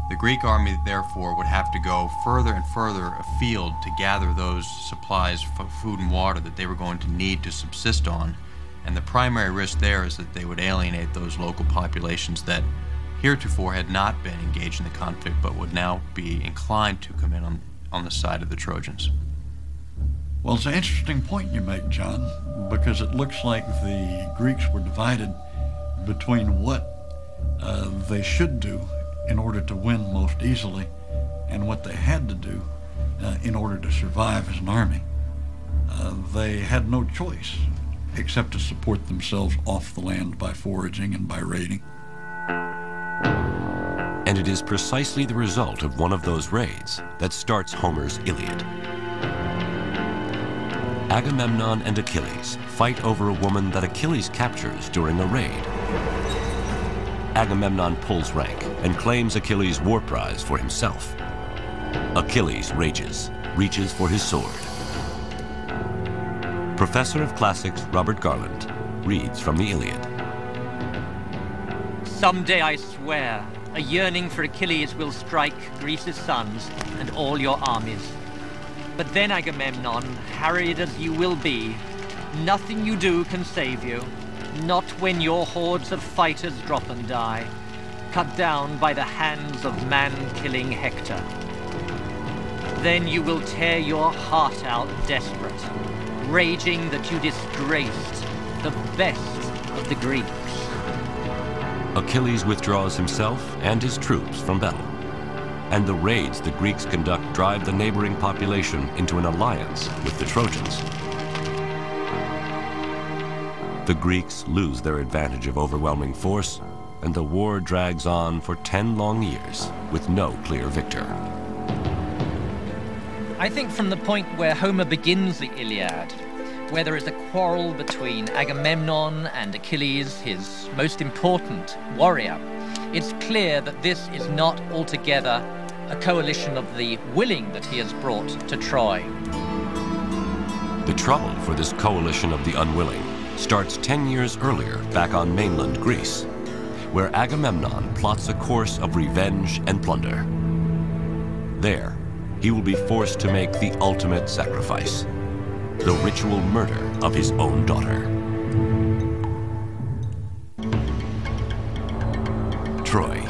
The Greek army, therefore, would have to go further and further afield to gather those supplies of food and water that they were going to need to subsist on. And the primary risk there is that they would alienate those local populations that heretofore had not been engaged in the conflict but would now be inclined to come in on the side of the Trojans. Well, it's an interesting point you make, John, because it looks like the Greeks were divided between what they should do in order to win most easily and what they had to do in order to survive as an army. They had no choice except to support themselves off the land by foraging and by raiding. And it is precisely the result of one of those raids that starts Homer's Iliad. Agamemnon and Achilles fight over a woman that Achilles captures during a raid. Agamemnon pulls rank and claims Achilles' war prize for himself. Achilles rages, reaches for his sword. Professor of Classics Robert Garland reads from the Iliad. Someday, I swear, a yearning for Achilles will strike Greece's sons and all your armies. But then, Agamemnon, harried as you will be, nothing you do can save you, not when your hordes of fighters drop and die, cut down by the hands of man-killing Hector. Then you will tear your heart out desperate, raging that you disgraced the best of the Greeks. Achilles withdraws himself and his troops from battle, and the raids the Greeks conduct drive the neighboring population into an alliance with the Trojans. The Greeks lose their advantage of overwhelming force, and the war drags on for 10 long years with no clear victor. I think from the point where Homer begins the Iliad, where there is a quarrel between Agamemnon and Achilles, his most important warrior, it's clear that this is not altogether a coalition of the willing that he has brought to Troy. The trouble for this coalition of the unwilling starts 10 years earlier back on mainland Greece, where Agamemnon plots a course of revenge and plunder. There, he will be forced to make the ultimate sacrifice, the ritual murder of his own daughter. Troy,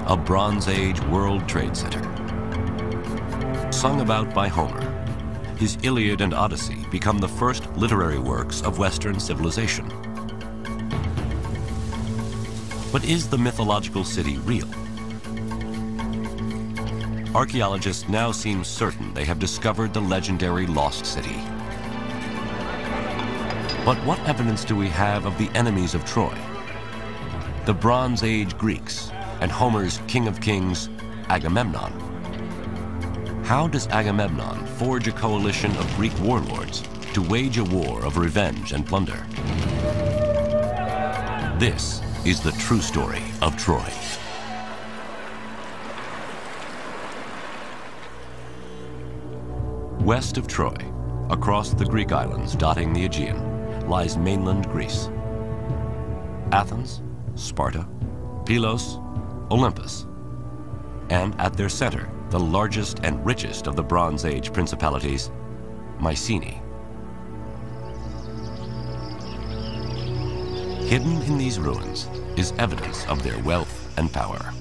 a Bronze Age World Trade Center. Sung about by Homer, his Iliad and Odyssey become the first literary works of Western civilization. But is the mythological city real? Archaeologists now seem certain they have discovered the legendary lost city. But what evidence do we have of the enemies of Troy? the Bronze Age Greeks, and Homer's King of Kings, Agamemnon. How does Agamemnon forge a coalition of Greek warlords to wage a war of revenge and plunder? This is the true story of Troy. West of Troy, across the Greek islands dotting the Aegean, lies mainland Greece. Athens, Sparta, Pylos, Olympus, and at their center, the largest and richest of the Bronze Age principalities, Mycenae. Hidden in these ruins is evidence of their wealth and power.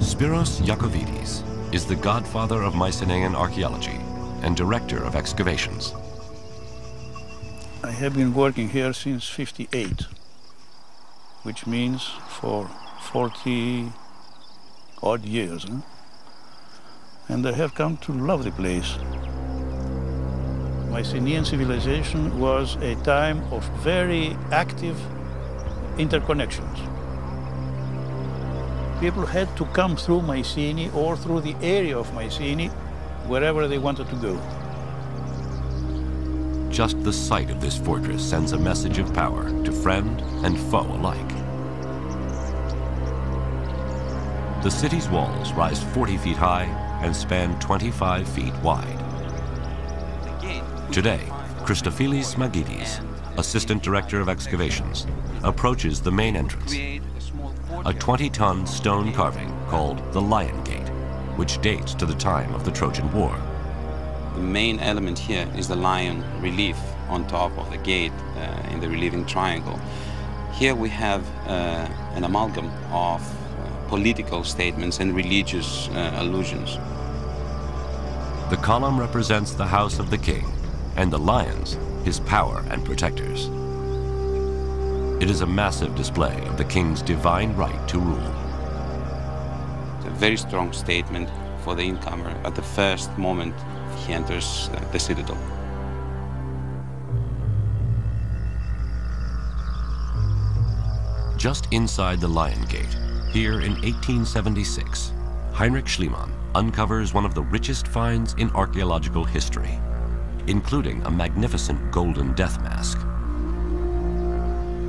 Spiros Iacovides is the godfather of Mycenaean archaeology and director of excavations. I have been working here since '58, which means for 40 odd years. And I have come to love the place. Mycenaean civilization was a time of very active interconnections. People had to come through Mycenae or through the area of Mycenae wherever they wanted to go. Just the sight of this fortress sends a message of power to friend and foe alike. The city's walls rise 40 feet high and span 25 feet wide. Today, Christofilis Magidis, Assistant Director of Excavations, approaches the main entrance, a 20-ton stone carving called the Lion Gate, which dates to the time of the Trojan War. The main element here is the lion relief on top of the gate in the relieving triangle. Here we have an amalgam of political statements and religious allusions. The column represents the house of the king, and the lions, his power and protectors. It is a massive display of the king's divine right to rule. It's a very strong statement for the incomer at the first moment he enters the citadel. Just inside the Lion Gate, here in 1876, Heinrich Schliemann uncovers one of the richest finds in archaeological history, including a magnificent golden death mask.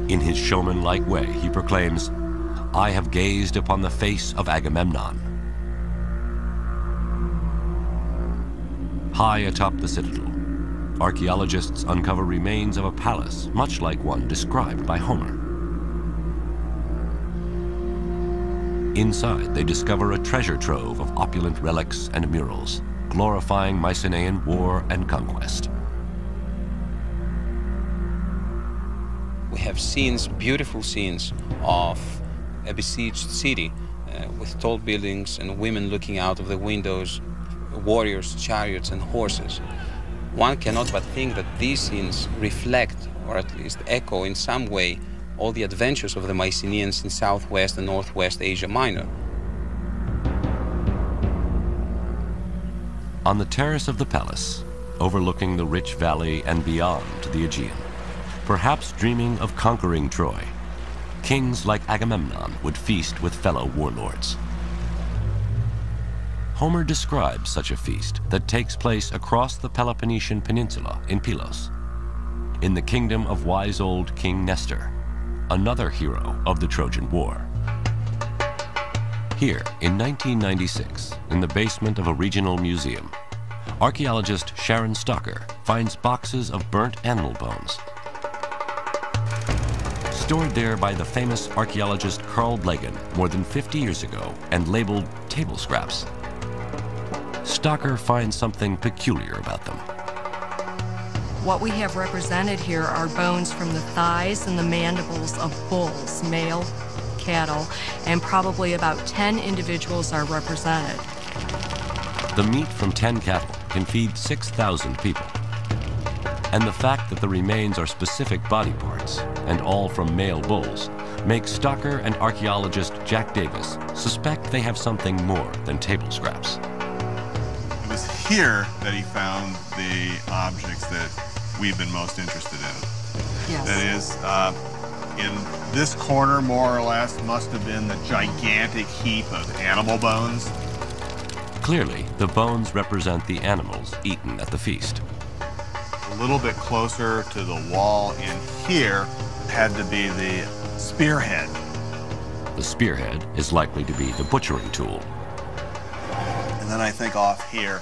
In his showman-like way, he proclaims, "I have gazed upon the face of Agamemnon." High atop the citadel, archaeologists uncover remains of a palace much like one described by Homer. Inside, they discover a treasure trove of opulent relics and murals, glorifying Mycenaean war and conquest. We have scenes, beautiful scenes of a besieged city with tall buildings and women looking out of the windows, warriors, chariots, and horses. One cannot but think that these scenes reflect, or at least echo in some way, all the adventures of the Mycenaeans in Southwest and Northwest Asia Minor. On the terrace of the palace, overlooking the rich valley and beyond to the Aegean, perhaps dreaming of conquering Troy, kings like Agamemnon would feast with fellow warlords. Homer describes such a feast that takes place across the Peloponnesian Peninsula in Pylos, in the kingdom of wise old King Nestor, another hero of the Trojan War. Here, in 1996, in the basement of a regional museum, archaeologist Sharon Stocker finds boxes of burnt animal bones. Stored there by the famous archaeologist Carl Blegen more than 50 years ago and labeled table scraps. Stocker finds something peculiar about them. What we have represented here are bones from the thighs and the mandibles of bulls, male cattle, and probably about 10 individuals are represented. The meat from 10 cattle can feed 6,000 people. And the fact that the remains are specific body parts, and all from male bulls, makes Stocker and archaeologist Jack Davis suspect they have something more than table scraps. It was here that he found the objects that we've been most interested in. Yes. That is, in this corner, more or less, must have been the gigantic heap of animal bones. Clearly, the bones represent the animals eaten at the feast. A little bit closer to the wall in here had to be the spearhead. The spearhead is likely to be the butchering tool. And then I think off here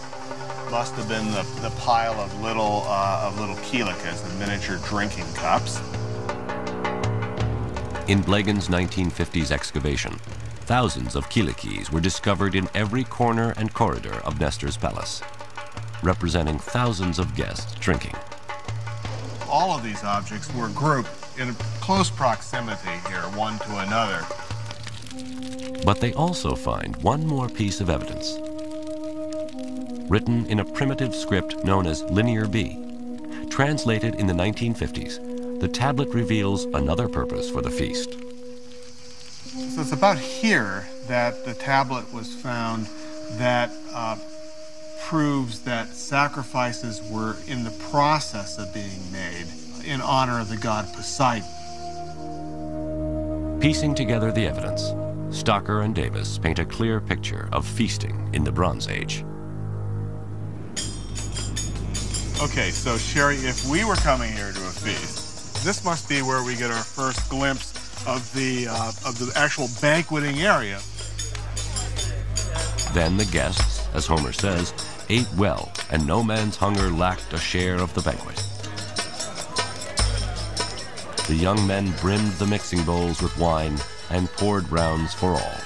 must have been the pile of little kielikas, the miniature drinking cups. In Blegen's 1950s excavation, thousands of kielikis were discovered in every corner and corridor of Nestor's palace, representing thousands of guests drinking. All of these objects were grouped in close proximity here, one to another. But they also find one more piece of evidence. Written in a primitive script known as Linear B, translated in the 1950s, the tablet reveals another purpose for the feast. So it's about here that the tablet was found that proves that sacrifices were in the process of being made in honor of the god Poseidon. Piecing together the evidence, Stocker and Davis paint a clear picture of feasting in the Bronze Age. Okay, so Sherry, if we were coming here to a feast, this must be where we get our first glimpse of the actual banqueting area. Then the guests, as Homer says, ate well, and no man's hunger lacked a share of the banquet. The young men brimmed the mixing bowls with wine and poured rounds for all.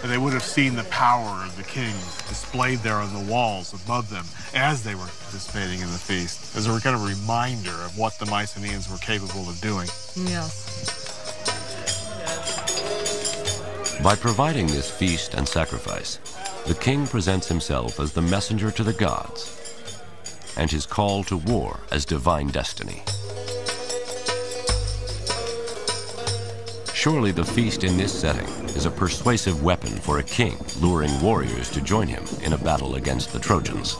And they would have seen the power of the king displayed there on the walls above them as they were participating in the feast, as a kind of reminder of what the Mycenaeans were capable of doing. Yes. By providing this feast and sacrifice, the king presents himself as the messenger to the gods, and his call to war as divine destiny. Surely the feast in this setting is a persuasive weapon for a king luring warriors to join him in a battle against the Trojans.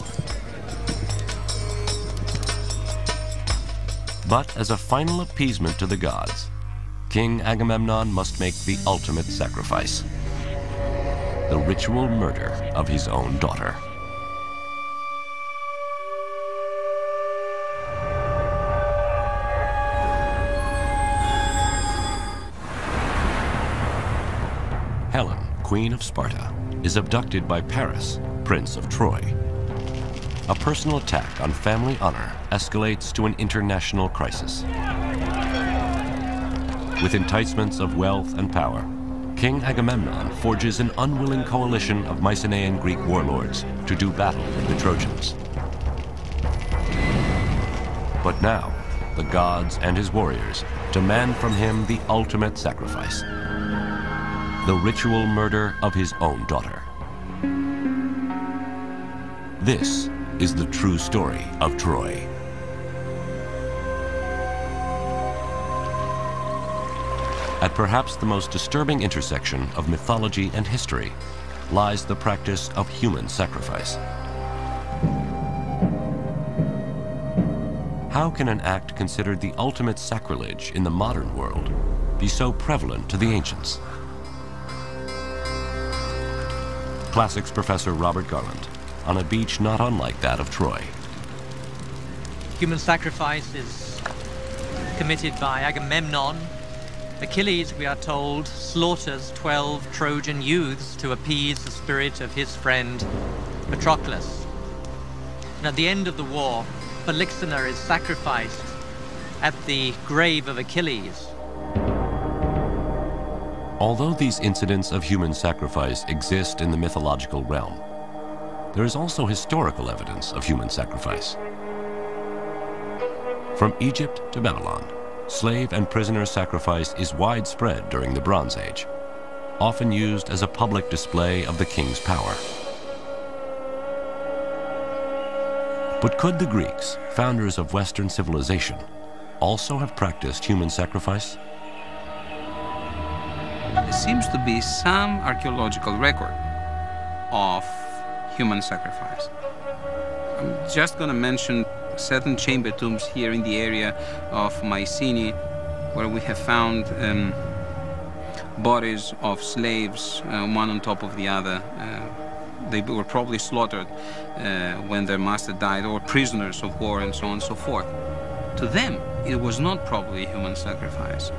But as a final appeasement to the gods, King Agamemnon must make the ultimate sacrifice: the ritual murder of his own daughter. Helen, Queen of Sparta, is abducted by Paris, Prince of Troy. A personal attack on family honor escalates to an international crisis. With enticements of wealth and power, King Agamemnon forges an unwilling coalition of Mycenaean Greek warlords to do battle with the Trojans. But now, the gods and his warriors demand from him the ultimate sacrifice: the ritual murder of his own daughter. This is the true story of Troy. At perhaps the most disturbing intersection of mythology and history lies the practice of human sacrifice. How can an act considered the ultimate sacrilege in the modern world be so prevalent to the ancients? Classics professor Robert Garland on a beach not unlike that of Troy. Human sacrifice is committed by Agamemnon. Achilles, we are told, slaughters 12 Trojan youths to appease the spirit of his friend Patroclus. And at the end of the war, Polyxena is sacrificed at the grave of Achilles. Although these incidents of human sacrifice exist in the mythological realm, there is also historical evidence of human sacrifice. From Egypt to Babylon, slave and prisoner sacrifice is widespread during the Bronze Age, often used as a public display of the king's power. But could the Greeks, founders of Western civilization, also have practiced human sacrifice? There seems to be some archaeological record of human sacrifice. I'm just going to mention certain chamber tombs here in the area of Mycenae, where we have found bodies of slaves, one on top of the other. They were probably slaughtered when their master died, or prisoners of war, and so on and so forth. To them, it was not probably human sacrifice.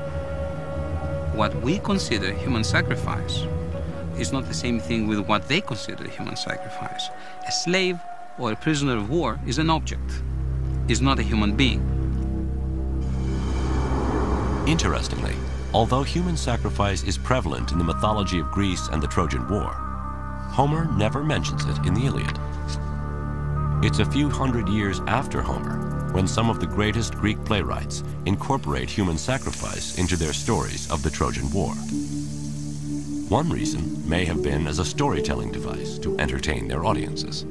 What we consider human sacrifice is not the same thing with what they consider human sacrifice. A slave or a prisoner of war is an object, is not a human being. Interestingly, although human sacrifice is prevalent in the mythology of Greece and the Trojan War, Homer never mentions it in the Iliad. It's a few hundred years after Homer when some of the greatest Greek playwrights incorporate human sacrifice into their stories of the Trojan War. One reason may have been as a storytelling device to entertain their audiences.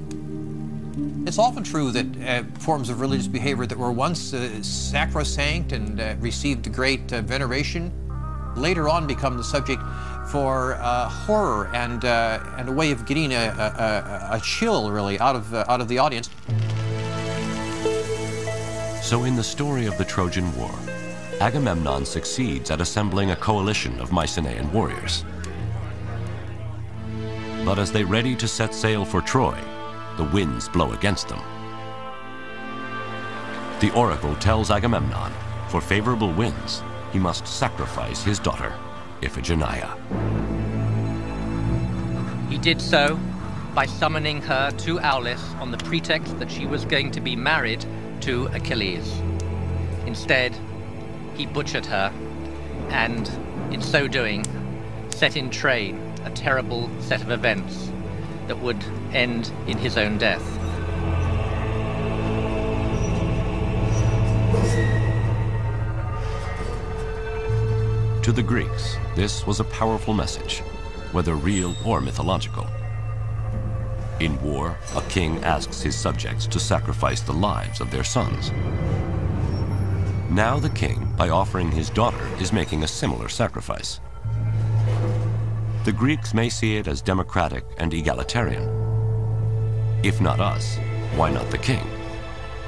It's often true that forms of religious behavior that were once sacrosanct and received great veneration later on become the subject for horror and a way of getting a chill, really, out of the audience. So in the story of the Trojan War, Agamemnon succeeds at assembling a coalition of Mycenaean warriors. But as they ready to set sail for Troy, the winds blow against them. The oracle tells Agamemnon, for favorable winds, he must sacrifice his daughter, Iphigenia. He did so by summoning her to Aulis on the pretext that she was going to be married to Achilles. Instead, he butchered her, and in so doing, set in train a terrible set of events that would end in his own death. To the Greeks, this was a powerful message, whether real or mythological. In war, a king asks his subjects to sacrifice the lives of their sons. Now the king, by offering his daughter, is making a similar sacrifice. The Greeks may see it as democratic and egalitarian. If not us, why not the king?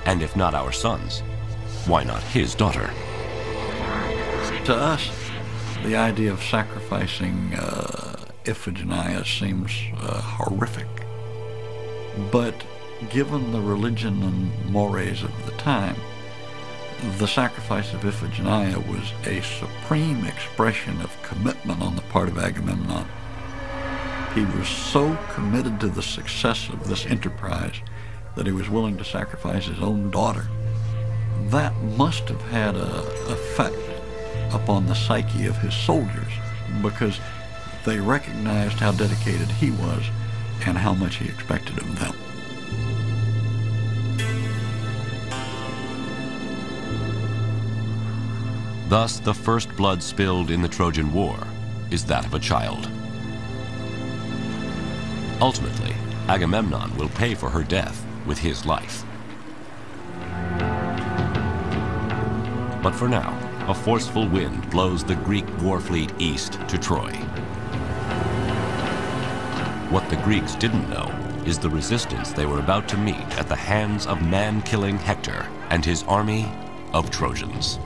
And if not our sons, why not his daughter? To us, the idea of sacrificing Iphigenia seems horrific. But given the religion and mores of the time, the sacrifice of Iphigenia was a supreme expression of commitment on the part of Agamemnon. He was so committed to the success of this enterprise that he was willing to sacrifice his own daughter. That must have had an effect upon the psyche of his soldiers, because they recognized how dedicated he was and how much he expected of them. Thus, the first blood spilled in the Trojan War is that of a child. Ultimately, Agamemnon will pay for her death with his life. But for now, a forceful wind blows the Greek war fleet east to Troy. What the Greeks didn't know is the resistance they were about to meet at the hands of man-killing Hector and his army of Trojans.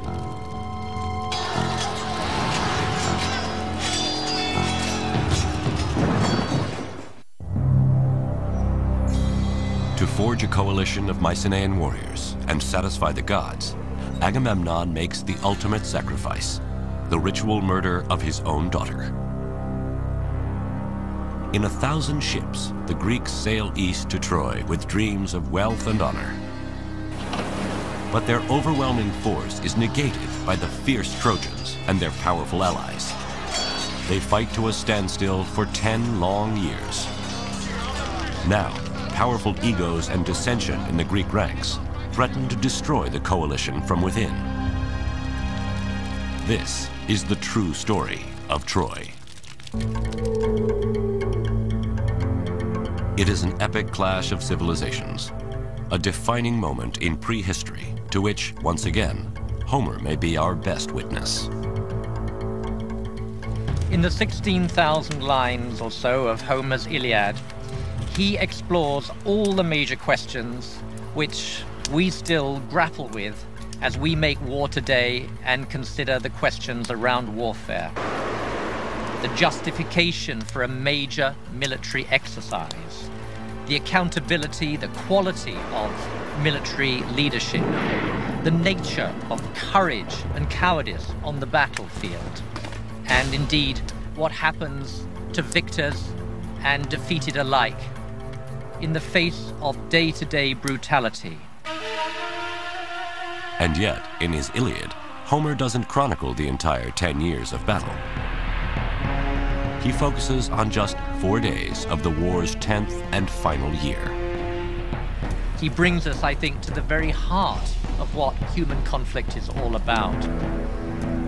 To forge a coalition of Mycenaean warriors and satisfy the gods, Agamemnon makes the ultimate sacrifice, the ritual murder of his own daughter. In 1,000 ships, the Greeks sail east to Troy with dreams of wealth and honor. But their overwhelming force is negated by the fierce Trojans and their powerful allies. They fight to a standstill for 10 long years. Now, powerful egos and dissension in the Greek ranks threaten to destroy the coalition from within. This is the true story of Troy. It is an epic clash of civilizations, a defining moment in prehistory to which, once again, Homer may be our best witness. In the 16,000 lines or so of Homer's Iliad, he explores all the major questions which we still grapple with as we make war today and consider the questions around warfare. The justification for a major military exercise, the accountability, the quality of military leadership, the nature of courage and cowardice on the battlefield, and indeed what happens to victors and defeated alike in the face of day-to-day brutality. And yet, in his Iliad, Homer doesn't chronicle the entire 10 years of battle. He focuses on just 4 days of the war's 10th and final year. He brings us, I think, to the very heart of what human conflict is all about.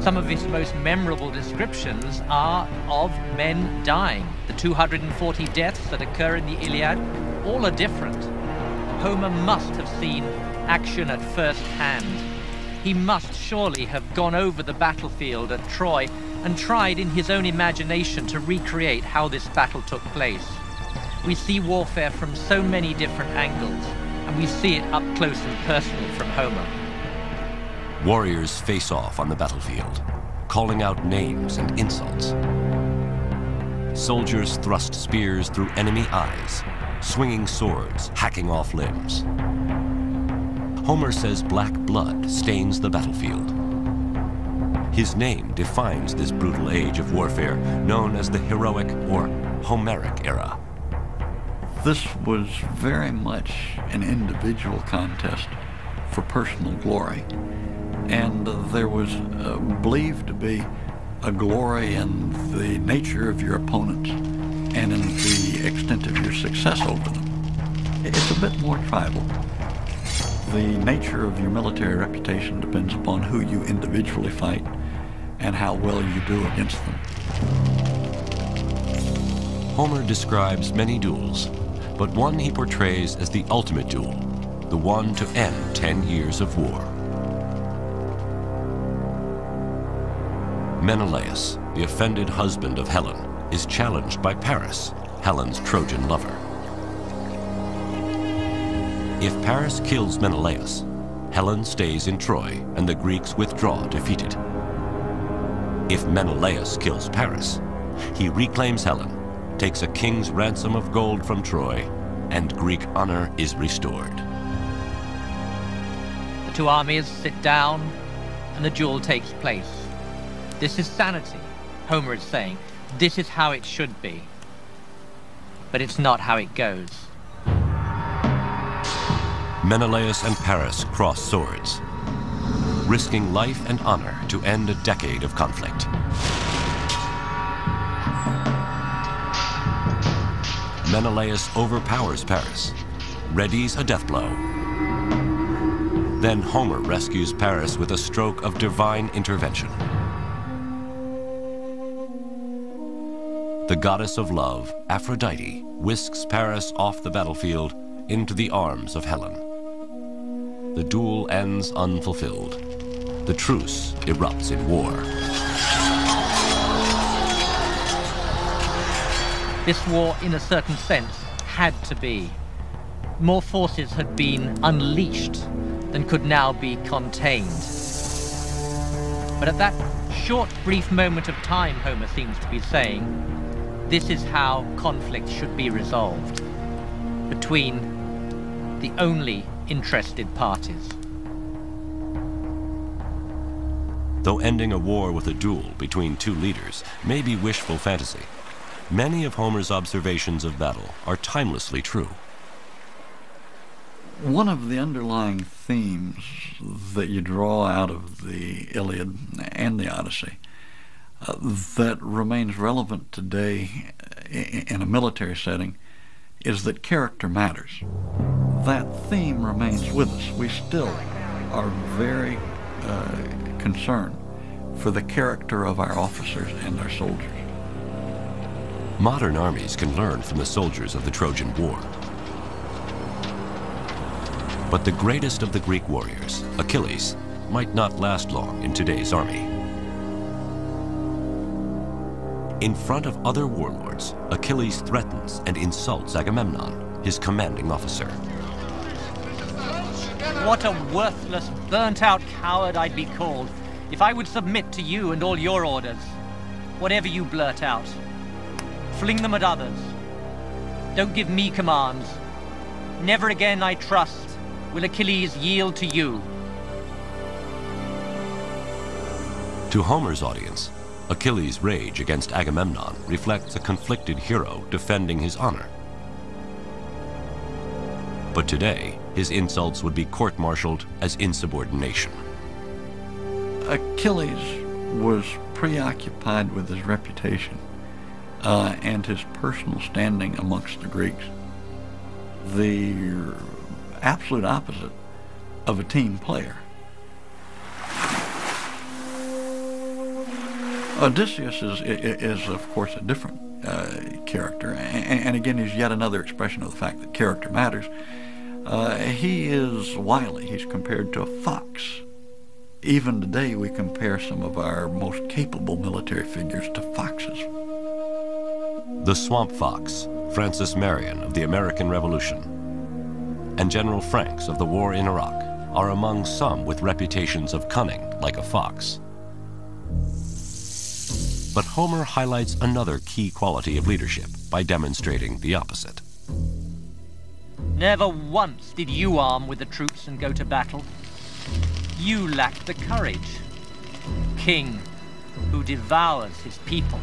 Some of his most memorable descriptions are of men dying. The 240 deaths that occur in the Iliad, all are different. Homer must have seen action at first hand. He must surely have gone over the battlefield at Troy and tried in his own imagination to recreate how this battle took place. We see warfare from so many different angles, and we see it up close and personal from Homer. Warriors face off on the battlefield, calling out names and insults. Soldiers thrust spears through enemy eyes, swinging swords, hacking off limbs. Homer says black blood stains the battlefield. His name defines this brutal age of warfare, known as the heroic or Homeric era. This was very much an individual contest for personal glory. And there was believed to be a glory in the nature of your opponents and in the extent of your success over them. It's a bit more tribal. The nature of your military reputation depends upon who you individually fight and how well you do against them. Homer describes many duels, but one he portrays as the ultimate duel, the one to end 10 years of war. Menelaus, the offended husband of Helen, is challenged by Paris, Helen's Trojan lover. If Paris kills Menelaus, Helen stays in Troy and the Greeks withdraw defeated. If Menelaus kills Paris, he reclaims Helen, takes a king's ransom of gold from Troy, and Greek honor is restored. The two armies sit down and the duel takes place. This is sanity, Homer is saying. This is how it should be. But it's not how it goes. Menelaus and Paris cross swords, risking life and honor to end a decade of conflict. Menelaus overpowers Paris, readies a death blow. Then Homer rescues Paris with a stroke of divine intervention. The goddess of love, Aphrodite, whisks Paris off the battlefield into the arms of Helen. The duel ends unfulfilled. The truce erupts in war. This war, in a certain sense, had to be. More forces had been unleashed than could now be contained. But at that short, brief moment of time, Homer seems to be saying, this is how conflict should be resolved between the only interested parties. Though ending a war with a duel between two leaders may be wishful fantasy, many of Homer's observations of battle are timelessly true. One of the underlying themes that you draw out of the Iliad and the Odyssey that remains relevant today in a military setting is that character matters. That theme remains with us. We still are very concerned for the character of our officers and our soldiers. Modern armies can learn from the soldiers of the Trojan War. But the greatest of the Greek warriors, Achilles, might not last long in today's army. In front of other warlords, Achilles threatens and insults Agamemnon, his commanding officer. What a worthless, burnt-out coward I'd be called if I would submit to you and all your orders. Whatever you blurt out, fling them at others. Don't give me commands. Never again, I trust, will Achilles yield to you. To Homer's audience, Achilles' rage against Agamemnon reflects a conflicted hero defending his honor. But today, his insults would be court-martialed as insubordination. Achilles was preoccupied with his reputation and his personal standing amongst the Greeks. The absolute opposite of a team player. Odysseus is of course, a different character, and again, he's yet another expression of the fact that character matters. He is wily. He's compared to a fox. Even today, we compare some of our most capable military figures to foxes. The swamp fox, Francis Marion of the American Revolution, and General Franks of the war in Iraq are among some with reputations of cunning like a fox. But Homer highlights another key quality of leadership by demonstrating the opposite. Never once did you arm with the troops and go to battle. You lacked the courage. King who devours his people.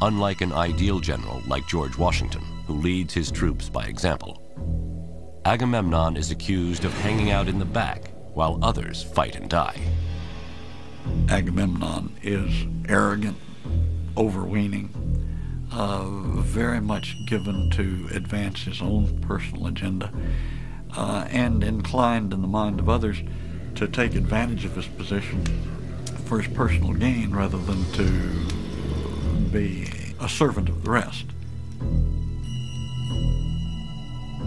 Unlike an ideal general like George Washington, who leads his troops by example, Agamemnon is accused of hanging out in the back while others fight and die. Agamemnon is arrogant, overweening, very much given to advance his own personal agenda, and inclined in the mind of others to take advantage of his position for his personal gain rather than to be a servant of the rest.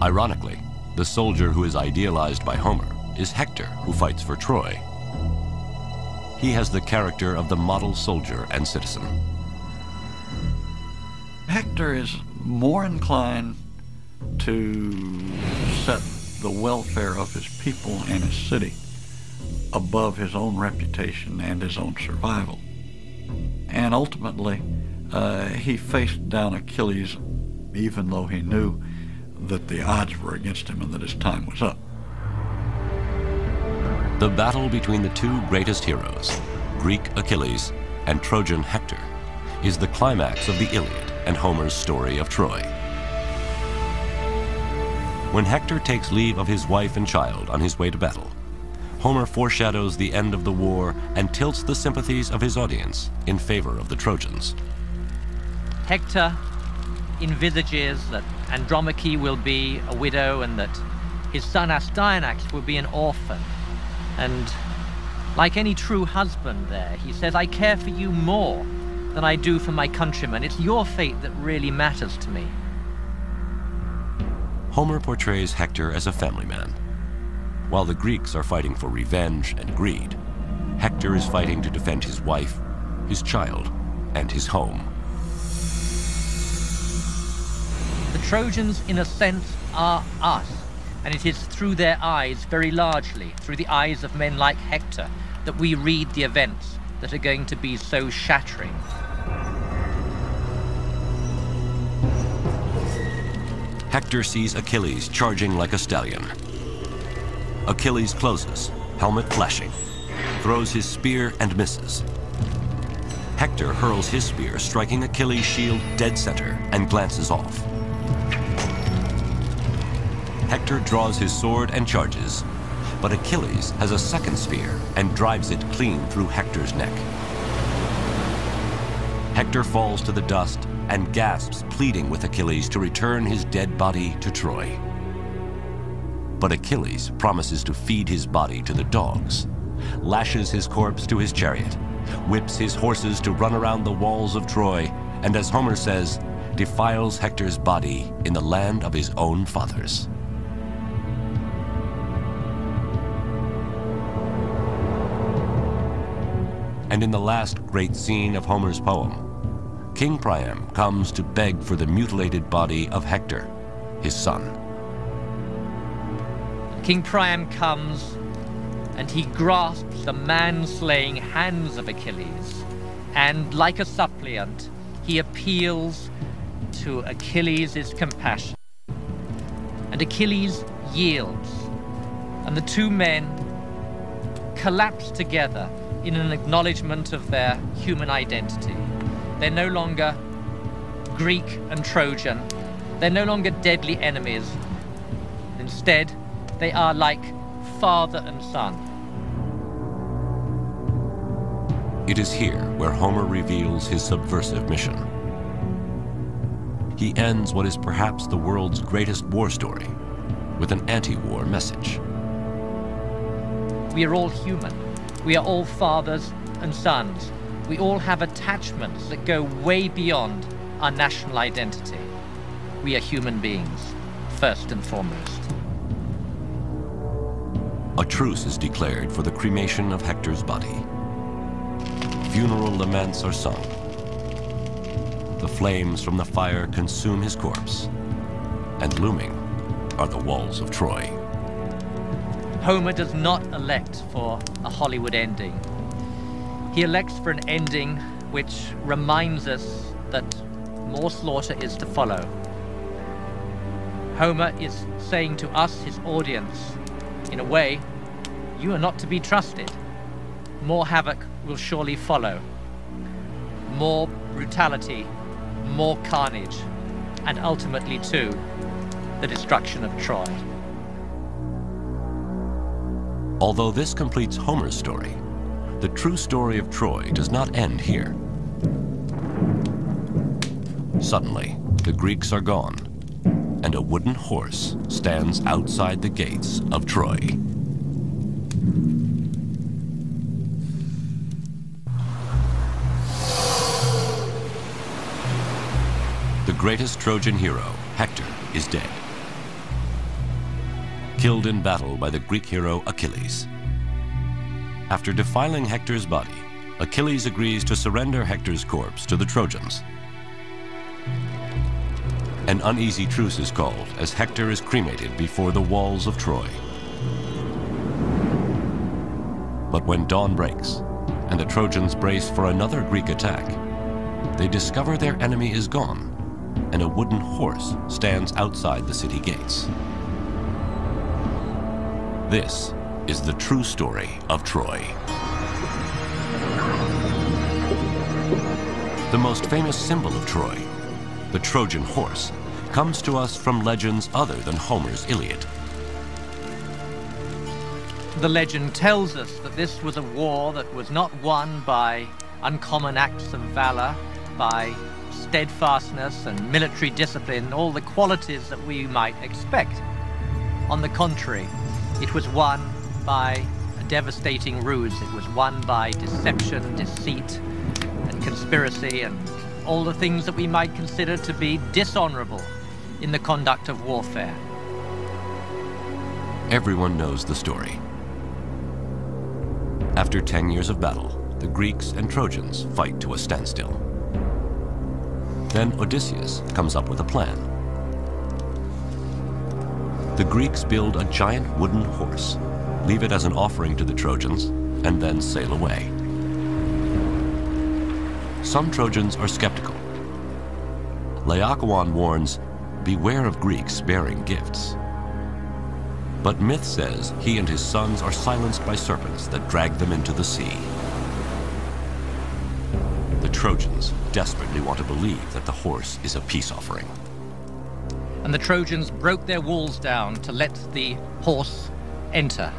Ironically, the soldier who is idealized by Homer is Hector, who fights for Troy. He has the character of the model soldier and citizen. Hector is more inclined to set the welfare of his people and his city above his own reputation and his own survival. And ultimately, he faced down Achilles even though he knew that the odds were against him and that his time was up. The battle between the two greatest heroes, Greek Achilles and Trojan Hector, is the climax of the Iliad and Homer's story of Troy. When Hector takes leave of his wife and child on his way to battle, Homer foreshadows the end of the war and tilts the sympathies of his audience in favor of the Trojans. Hector envisages that Andromache will be a widow and that his son Astyanax will be an orphan. And like any true husband there, he says, I care for you more than I do for my countrymen. It's your fate that really matters to me. Homer portrays Hector as a family man. While the Greeks are fighting for revenge and greed, Hector is fighting to defend his wife, his child, and his home. The Trojans, in a sense, are us, and it is through their eyes, very largely, through the eyes of men like Hector, that we read the events that are going to be so shattering. Hector sees Achilles charging like a stallion. Achilles closes, helmet flashing, throws his spear and misses. Hector hurls his spear, striking Achilles' shield dead center, and glances off. Hector draws his sword and charges, but Achilles has a second spear and drives it clean through Hector's neck. Hector falls to the dust and gasps, pleading with Achilles to return his dead body to Troy. But Achilles promises to feed his body to the dogs, lashes his corpse to his chariot, whips his horses to run around the walls of Troy, and as Homer says, defiles Hector's body in the land of his own fathers. And in the last great scene of Homer's poem, King Priam comes to beg for the mutilated body of Hector, his son. King Priam comes and he grasps the man-slaying hands of Achilles, and like a suppliant, he appeals to Achilles' compassion. And Achilles yields, and the two men collapse together in an acknowledgement of their human identity. They're no longer Greek and Trojan. They're no longer deadly enemies. Instead, they are like father and son. It is here where Homer reveals his subversive mission. He ends what is perhaps the world's greatest war story with an anti-war message. We are all human. We are all fathers and sons. We all have attachments that go way beyond our national identity. We are human beings, first and foremost. A truce is declared for the cremation of Hector's body. Funeral laments are sung. The flames from the fire consume his corpse, and looming are the walls of Troy. Homer does not elect for a Hollywood ending. He elects for an ending which reminds us that more slaughter is to follow. Homer is saying to us, his audience, in a way, you are not to be trusted. More havoc will surely follow. More brutality, more carnage, and ultimately, too, the destruction of Troy. Although this completes Homer's story, the true story of Troy does not end here. Suddenly, the Greeks are gone, and a wooden horse stands outside the gates of Troy. The greatest Trojan hero, Hector, is dead. Killed in battle by the Greek hero Achilles. After defiling Hector's body, Achilles agrees to surrender Hector's corpse to the Trojans. An uneasy truce is called as Hector is cremated before the walls of Troy. But when dawn breaks and the Trojans brace for another Greek attack, they discover their enemy is gone and a wooden horse stands outside the city gates. This is the true story of Troy. The most famous symbol of Troy, the Trojan horse, comes to us from legends other than Homer's Iliad. The legend tells us that this was a war that was not won by uncommon acts of valor, by steadfastness and military discipline, all the qualities that we might expect. On the contrary, it was won by a devastating ruse. It was won by deception, deceit, and conspiracy, and all the things that we might consider to be dishonorable in the conduct of warfare. Everyone knows the story. After 10 years of battle, the Greeks and Trojans fight to a standstill. Then Odysseus comes up with a plan. The Greeks build a giant wooden horse, leave it as an offering to the Trojans, and then sail away. Some Trojans are skeptical. Laocoon warns, beware of Greeks bearing gifts. But myth says he and his sons are silenced by serpents that drag them into the sea. The Trojans desperately want to believe that the horse is a peace offering. And the Trojans broke their walls down to let the horse enter,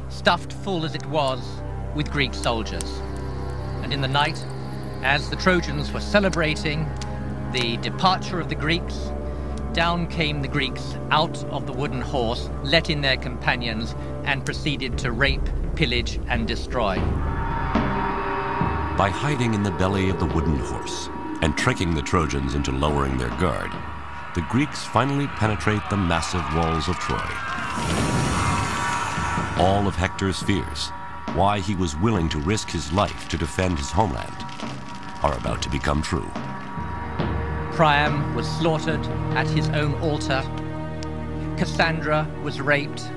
stuffed full as it was with Greek soldiers. And in the night, as the Trojans were celebrating the departure of the Greeks, down came the Greeks out of the wooden horse, let in their companions, and proceeded to rape, pillage, and destroy. By hiding in the belly of the wooden horse and tricking the Trojans into lowering their guard, the Greeks finally penetrate the massive walls of Troy. All of Hector's fears, why he was willing to risk his life to defend his homeland, are about to become true. Priam was slaughtered at his own altar. Cassandra was raped.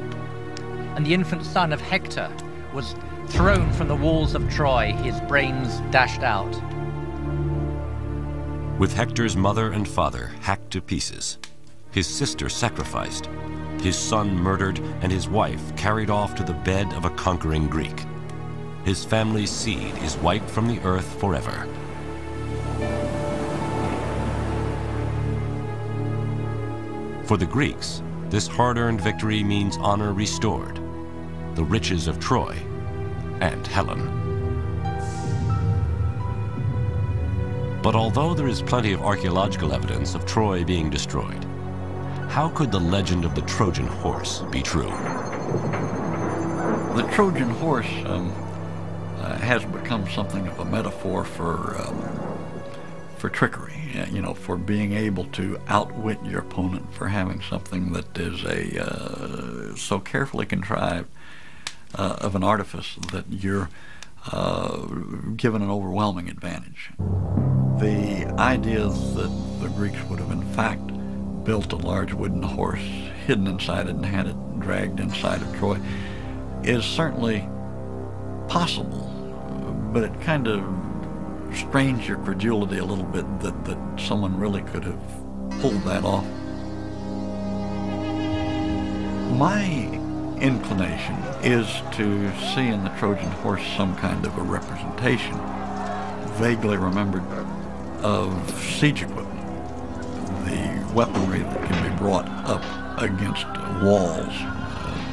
and the infant son of Hector was thrown from the walls of Troy, his brains dashed out. With Hector's mother and father hacked to pieces, his sister sacrificed, his son murdered, and his wife carried off to the bed of a conquering Greek, his family's seed is wiped from the earth forever. For the Greeks, this hard-earned victory means honor restored, the riches of Troy, and Helen. But although there is plenty of archaeological evidence of Troy being destroyed, how could the legend of the Trojan horse be true? The Trojan horse has become something of a metaphor for trickery, you know, for being able to outwit your opponent, for having something that is so carefully contrived of an artifice that you're given an overwhelming advantage. The idea that the Greeks would have in fact built a large wooden horse, hidden inside it, and had it dragged inside of Troy is certainly possible, but it kind of strains your credulity a little bit that someone really could have pulled that off. My inclination is to see in the Trojan horse some kind of a representation, vaguely remembered, of siege equipment, the weaponry that can be brought up against walls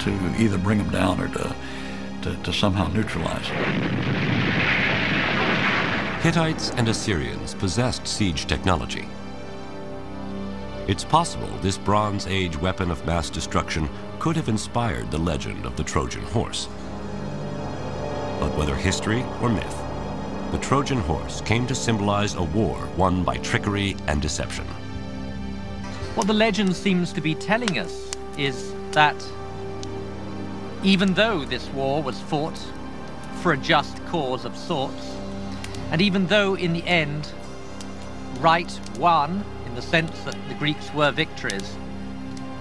to either bring them down or to somehow neutralize them. Hittites and Assyrians possessed siege technology. It's possible this Bronze Age weapon of mass destruction could have inspired the legend of the Trojan horse. But whether history or myth, the Trojan horse came to symbolize a war won by trickery and deception. What the legend seems to be telling us is that even though this war was fought for a just cause of sorts, and even though in the end right won, in the sense that the Greeks were victors,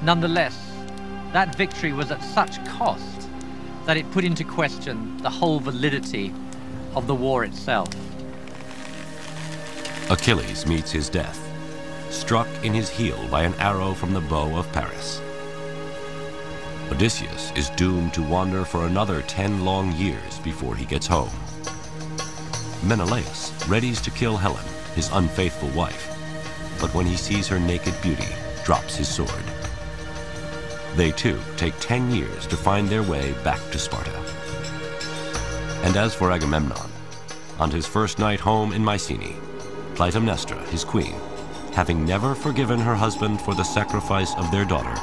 nonetheless, that victory was at such cost that it put into question the whole validity of the war itself. Achilles meets his death, struck in his heel by an arrow from the bow of Paris. Odysseus is doomed to wander for another 10 long years before he gets home. Menelaus readies to kill Helen, his unfaithful wife, but when he sees her naked beauty, drops his sword. They too take 10 years to find their way back to Sparta. And as for Agamemnon, on his first night home in Mycenae, Clytemnestra, his queen, having never forgiven her husband for the sacrifice of their daughter,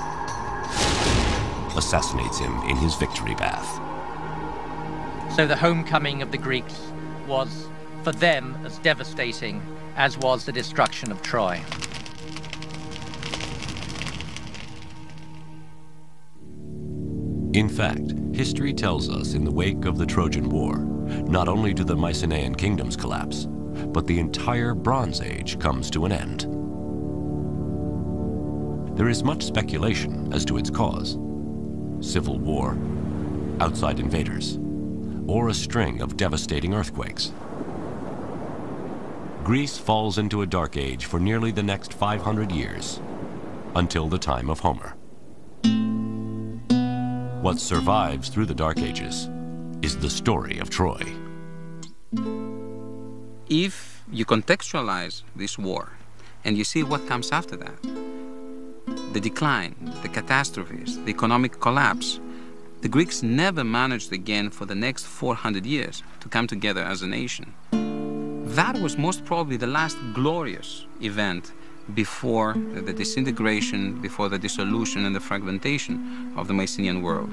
assassinates him in his victory bath. So the homecoming of the Greeks was for them as devastating as was the destruction of Troy. In fact, history tells us in the wake of the Trojan War, not only do the Mycenaean kingdoms collapse, but the entire Bronze Age comes to an end. There is much speculation as to its cause: civil war, outside invaders, or a string of devastating earthquakes. Greece falls into a dark age for nearly the next 500 years, until the time of Homer. What survives through the Dark Ages is the story of Troy. If you contextualize this war and you see what comes after that, the decline, the catastrophes, the economic collapse, the Greeks never managed again for the next 400 years to come together as a nation. That was most probably the last glorious event before the disintegration, before the dissolution and the fragmentation of the Mycenaean world.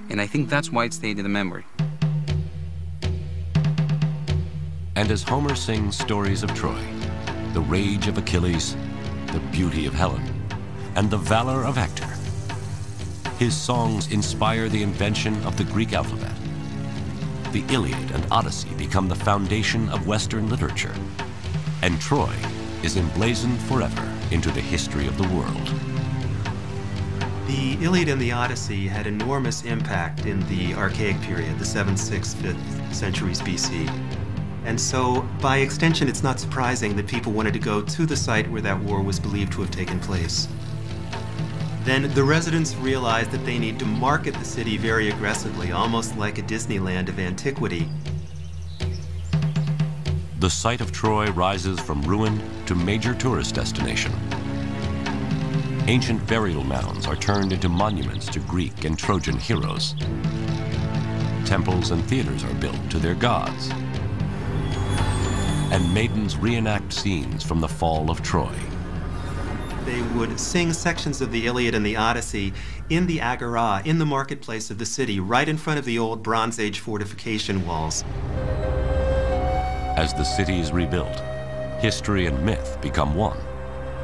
And I think that's why it stayed in the memory. And as Homer sings stories of Troy, the rage of Achilles, the beauty of Helen, and the valor of Hector, his songs inspire the invention of the Greek alphabet. The Iliad and Odyssey become the foundation of Western literature, and Troy is emblazoned forever into the history of the world. The Iliad and the Odyssey had enormous impact in the Archaic period, the 7th, 6th, 5th centuries BC. And so, by extension, it's not surprising that people wanted to go to the site where that war was believed to have taken place. Then the residents realized that they need to market the city very aggressively, almost like a Disneyland of antiquity. The site of Troy rises from ruin to major tourist destination. Ancient burial mounds are turned into monuments to Greek and Trojan heroes. Temples and theaters are built to their gods. And maidens reenact scenes from the fall of Troy. They would sing sections of the Iliad and the Odyssey in the agora, in the marketplace of the city, right in front of the old Bronze Age fortification walls. As the city is rebuilt, history and myth become one,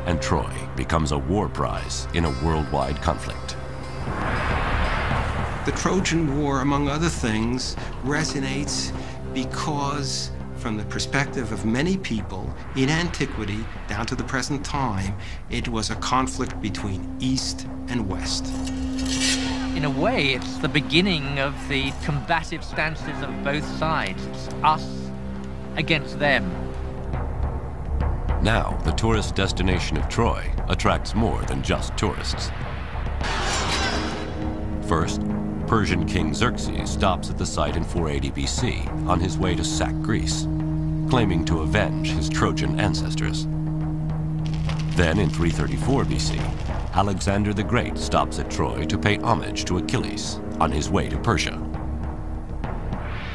and Troy becomes a war prize in a worldwide conflict. The Trojan War, among other things, resonates because, from the perspective of many people in antiquity down to the present time, it was a conflict between East and West. In a way, it's the beginning of the combative stances of both sides. It's us against them. Now, the tourist destination of Troy attracts more than just tourists. First, Persian King Xerxes stops at the site in 480 BC on his way to sack Greece, claiming to avenge his Trojan ancestors. Then, in 334 BC, Alexander the Great stops at Troy to pay homage to Achilles on his way to Persia.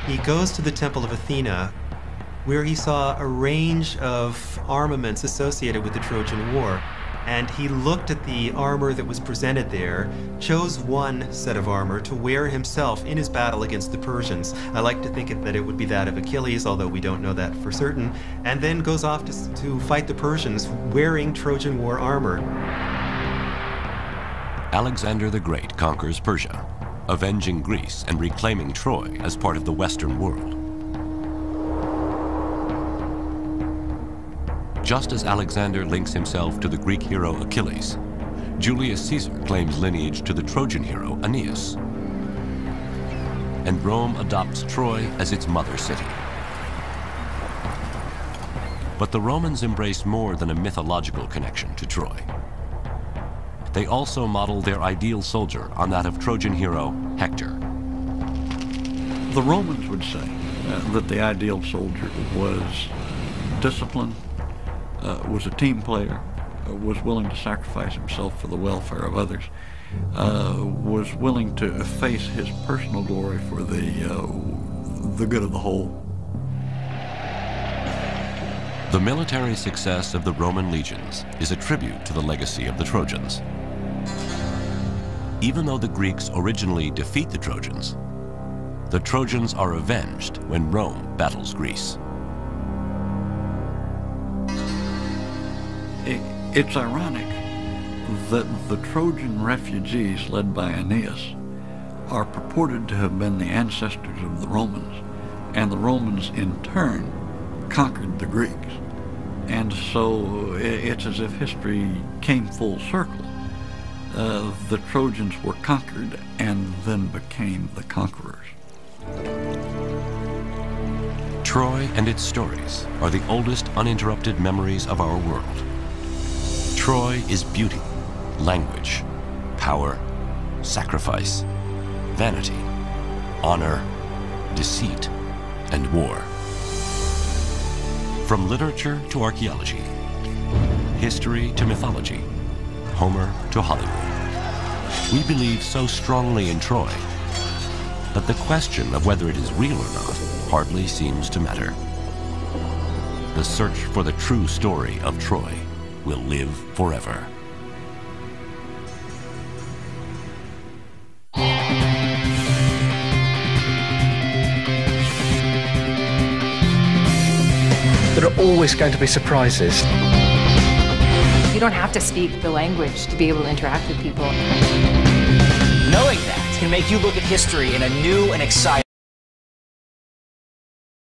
He goes to the Temple of Athena, where he saw a range of armaments associated with the Trojan War. And he looked at the armor that was presented there, chose one set of armor to wear himself in his battle against the Persians. I like to think that it would be that of Achilles, although we don't know that for certain, and then goes off to fight the Persians wearing Trojan War armor. Alexander the Great conquers Persia, avenging Greece and reclaiming Troy as part of the Western world. Just as Alexander links himself to the Greek hero Achilles, Julius Caesar claims lineage to the Trojan hero Aeneas. And Rome adopts Troy as its mother city. But the Romans embrace more than a mythological connection to Troy. They also model their ideal soldier on that of Trojan hero Hector. The Romans would say that the ideal soldier was disciplined, was a team player, was willing to sacrifice himself for the welfare of others, was willing to efface his personal glory for the good of the whole. The military success of the Roman legions is a tribute to the legacy of the Trojans. Even though the Greeks originally defeat the Trojans are avenged when Rome battles Greece. It's ironic that the Trojan refugees led by Aeneas are purported to have been the ancestors of the Romans, and the Romans in turn conquered the Greeks. And so it's as if history came full circle. The Trojans were conquered and then became the conquerors. Troy and its stories are the oldest uninterrupted memories of our world. Troy is beauty, language, power, sacrifice, vanity, honor, deceit, and war. From literature to archaeology, history to mythology, Homer to Hollywood, we believe so strongly in Troy that the question of whether it is real or not hardly seems to matter. The search for the true story of Troy will live forever. There are always going to be surprises. You don't have to speak the language to be able to interact with people. Knowing that can make you look at history in a new and exciting